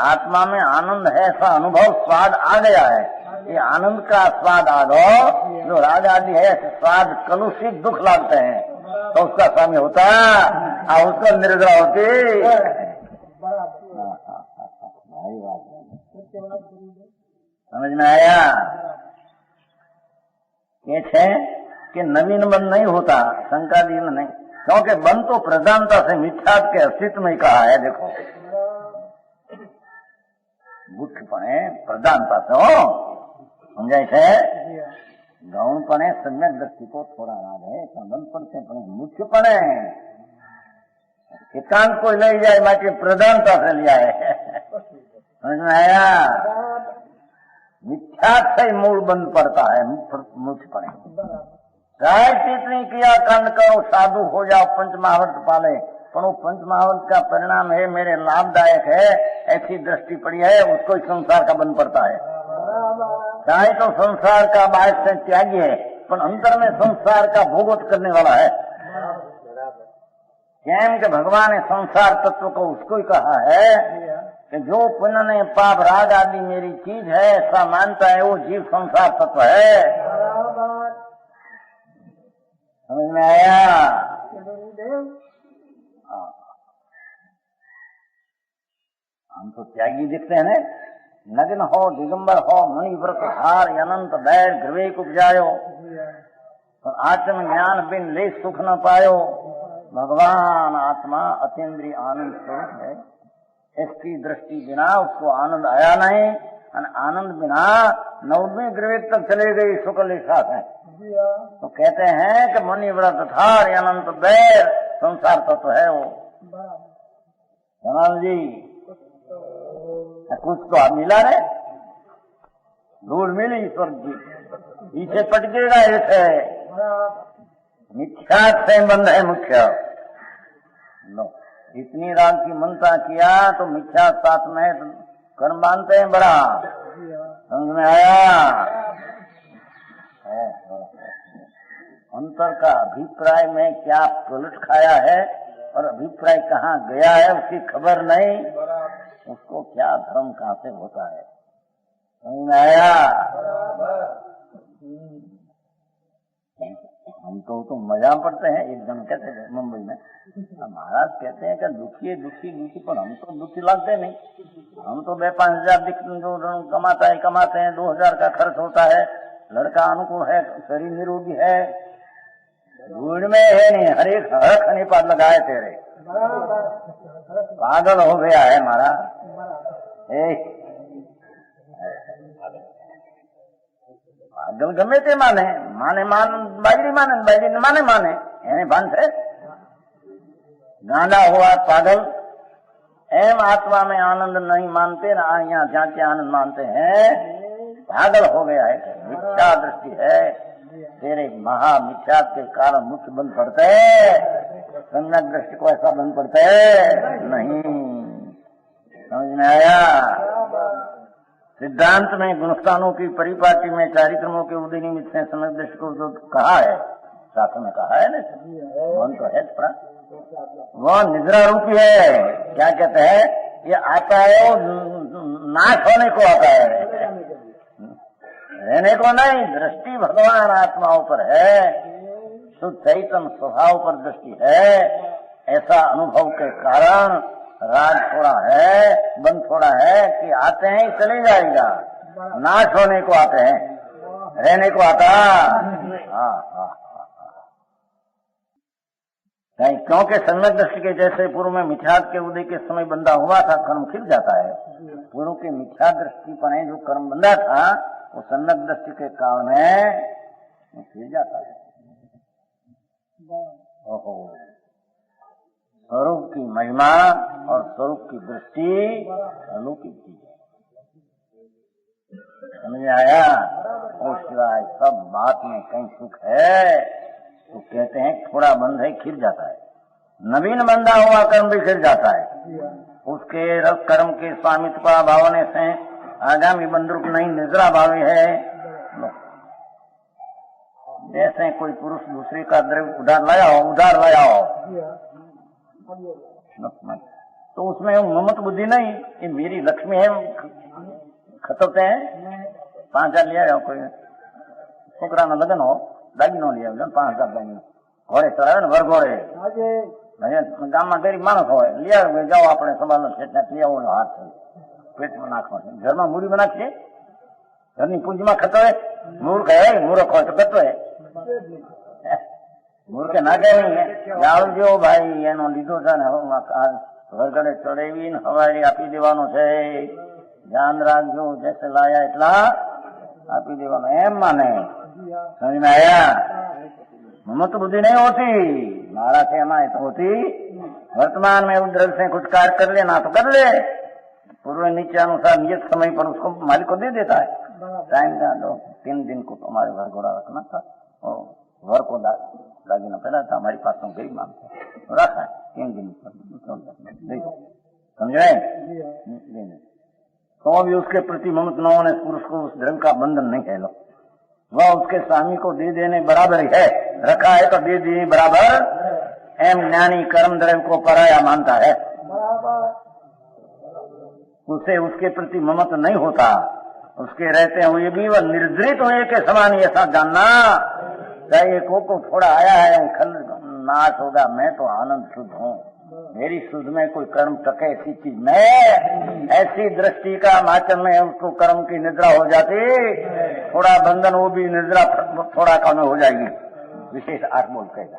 Speaker 2: आत्मा में आनंद है, ऐसा अनुभव स्वाद आ गया है। ये आनंद का स्वाद आ गो, जो राग आदि है स्वाद कलुषित दुख लागते हैं, तो उसका स्वामी होता है, उसका निर्ग्रह होती। समझ में आया? कैसे कि नवीन बंद नहीं होता, शंका जी में नहीं, क्योंकि बंद तो प्रधानता से मिथ्यात्व के अस्तित्व में कहा है। देखो गुठपणे प्रधानता से हो समझाय છે, ગૌણપણે सम्यक दृष्टि को थोड़ा राग है, संबंध पड़ते पड़े मुख्यपणे एकांत कोई ले जाए बाकी प्रधानता से लिया है। समझ में आया? मिथ्यात्व से मूल बंद पड़ता है मुख्यपणे। चाहे कितनी किया कांड करो, साधु हो जाओ, पंच महावर्त पाले, पर वो पंच महावर्त का परिणाम है मेरे लाभदायक है, ऐसी दृष्टि पड़ी है, उसको ही संसार का बंद पड़ता है। चाहे तो संसार का बाहर से त्यागी है, पर अंतर में संसार का भोगवत करने वाला है। केम के भगवान ने संसार तत्व को उसको ही कहा है कि जो पुण्य ने पाप राग आदि मेरी चीज है ऐसा मानता है, वो जीव संसार तत्व है। समझ में आया? हम तो त्यागी दिखते हैं ना, नग्न हो, दिगंबर हो, मुनि व्रत हार, अनंत बैर विवेक उपजायो, और आत्म ज्ञान बिन ले सुख न पायो। भगवान आत्मा अतीन्द्रिय आनंद स्वरूप है, इसकी दृष्टि बिना उसको आनंद आया नहीं, और आनंद बिना 9वीं विवेक तक चले गई शुक्ल एक साथ है। तो कहते हैं कि मुनि व्रत हार, अनंत बैर संसार तत्व है वो। जनाल जी कुछ तो आप मिला रे, धूल मिली ईश्वर जी, पीछे पटकेगा ऐसे। मिथ्या से बंध है मुख्य। लो इतनी राग की मनता किया तो मिथ्या साथ में कर्म बांधते हैं बड़ा। समझ में आया? अंतर का अभिप्राय में क्या पलट खाया है और अभिप्राय कहाँ गया है उसकी खबर नहीं, उसको क्या धर्म कहाँ से होता है। समझ में आया? हम तो मजा पड़ते हैं। एक जन कहते हैं मुंबई में, महाराज कहते हैं कि दुखी दुखी, पर हम तो दुखी लगते नहीं। हम तो 5,000 जो कमाते हैं 2,000 का खर्च होता है, लड़का अनुकूल है, शरीर निरोगी है, भूड़ में है नहीं, हर खने पर लगाए तेरे, पागल हो गया है हमारा। પાગલ ગમે તે માને બાયડી માને એને ભાન છે। गांडा हुआ पागल, एम आत्मा में आनंद नहीं मानते ना, यहाँ जाके आनंद मानते हैं, पागल हो गया है। मिथ्या दृष्टि है, तेरे महा मिथ्या के कारण मुख्य बंद पड़ते, सम्यक दृष्टि को ऐसा बंद पड़ते नहीं। समझ में आया? सिद्धांत में गुणस्थानों की परिपाटी में चारित्रमों के उदय निमित्त से सम्यक दृष्टि को जो कहा है, शास्त्र में कहा है ना, मन तो है थोड़ा, वो निद्रा रूपी है। क्या कहते हैं? ये आता है वो नाश होने को आता है, रहने को नहीं। दृष्टि भगवान आत्माओं पर है, शुद्ध चैतन्य स्वभाव पर दृष्टि है। ऐसा अनुभव के कारण राग थोड़ा है, बंद थोड़ा है कि आते हैं चले जाएगा, नाश होने को आते हैं, रहने को आता। हाँ, क्योंकि सम्यक दृष्टि के जैसे पूर्व में मिथ्यात्व के उदय के समय बंधा हुआ था, कर्म खिल जाता है। पूर्व के मिथ्या दृष्टि पर जो कर्म बंधा था वो सम्यक दृष्टि के कारण खिल जाता है। ओहो, स्वरूप की महिमा और स्वरूप की दृष्टि अलौकिक चीज है। समझ में आया? और सिवाय सब बात में कहीं सुख है तो कहते हैं थोड़ा बंध है खिल जाता है, नवीन बंधा हुआ कर्म भी खिल जाता है। उसके रस कर्म के स्वामित्व का भावने से आगामी बंध रूप नहीं निद्रा भावी है। जैसे कोई पुरुष दूसरे का द्रव्य उधार लाया हो तो उसमें ममत बुद्धि नहीं, ये मेरी लक्ष्मी है, खतरते हैं 5,000 लिया हो, कोई छोकरा न लगन हो दागिनो लिया 5,000 दागिनो घोड़े चलावे ने वरघोड़े गाम में गरीब माणस હોય लिया जाओ આપણે સવારનો છેટના લેવો હાથ પેટમાં નાખવા છે, ઘરમાં મૂડી માં નાખીએ, ઘરની પૂંજીમાં ખતો હોય, મૂર્ખ હે મૂર્ખ હોય તો કતો હે, મૂર્ખ નાખે નહીં। આવજો ભાઈ એનો લીધો છે ને વરઘડે ચડાવી ને હવારી આપી દેવાનો છે, ધ્યાન રાખજો, જैसे લાયા એટલા આપી દેવાનો એમ માને। समझ में आया? ममत बुद्धि नहीं होती, मारा से हमारे तो होती। वर्तमान में उद्रव से कुछ कार्य कर लेना तो कर ले, पूर्व नीचे अनुसार नियत समय पर उसको मालिक को दे देता है। टाइम का 3 दिन को तुम्हारे घर घोड़ा रखना था और घर को दागिना पहना था, हमारे पास तो गरीब मांगता रखा है 3 दिन पर, समझे? तो भी उसके प्रति ममत न होने पुरुष को उस धर्म का बंधन नहीं है। लो वह उसके स्वामी को दे देने बराबर ही है, रखा है तो दे देने बराबर। एम ज्ञानी कर्म द्रव्य को पराया मानता है, उसे उसके प्रति ममत नहीं होता। उसके रहते हुए भी वह निर्धरित हुए के समान ऐसा जानना चाहिए। को थोड़ा आया है खल नाश होगा, मैं तो आनंद शुद्ध हूँ, मेरी शुद्ध में कोई कर्म टके ऐसी चीज में, ऐसी दृष्टि का माचन में उसको कर्म की निद्रा हो जाती, थोड़ा बंधन वो भी निद्रा थोड़ा कम हो जाएगी। विशेष 8 बोल कहेगा।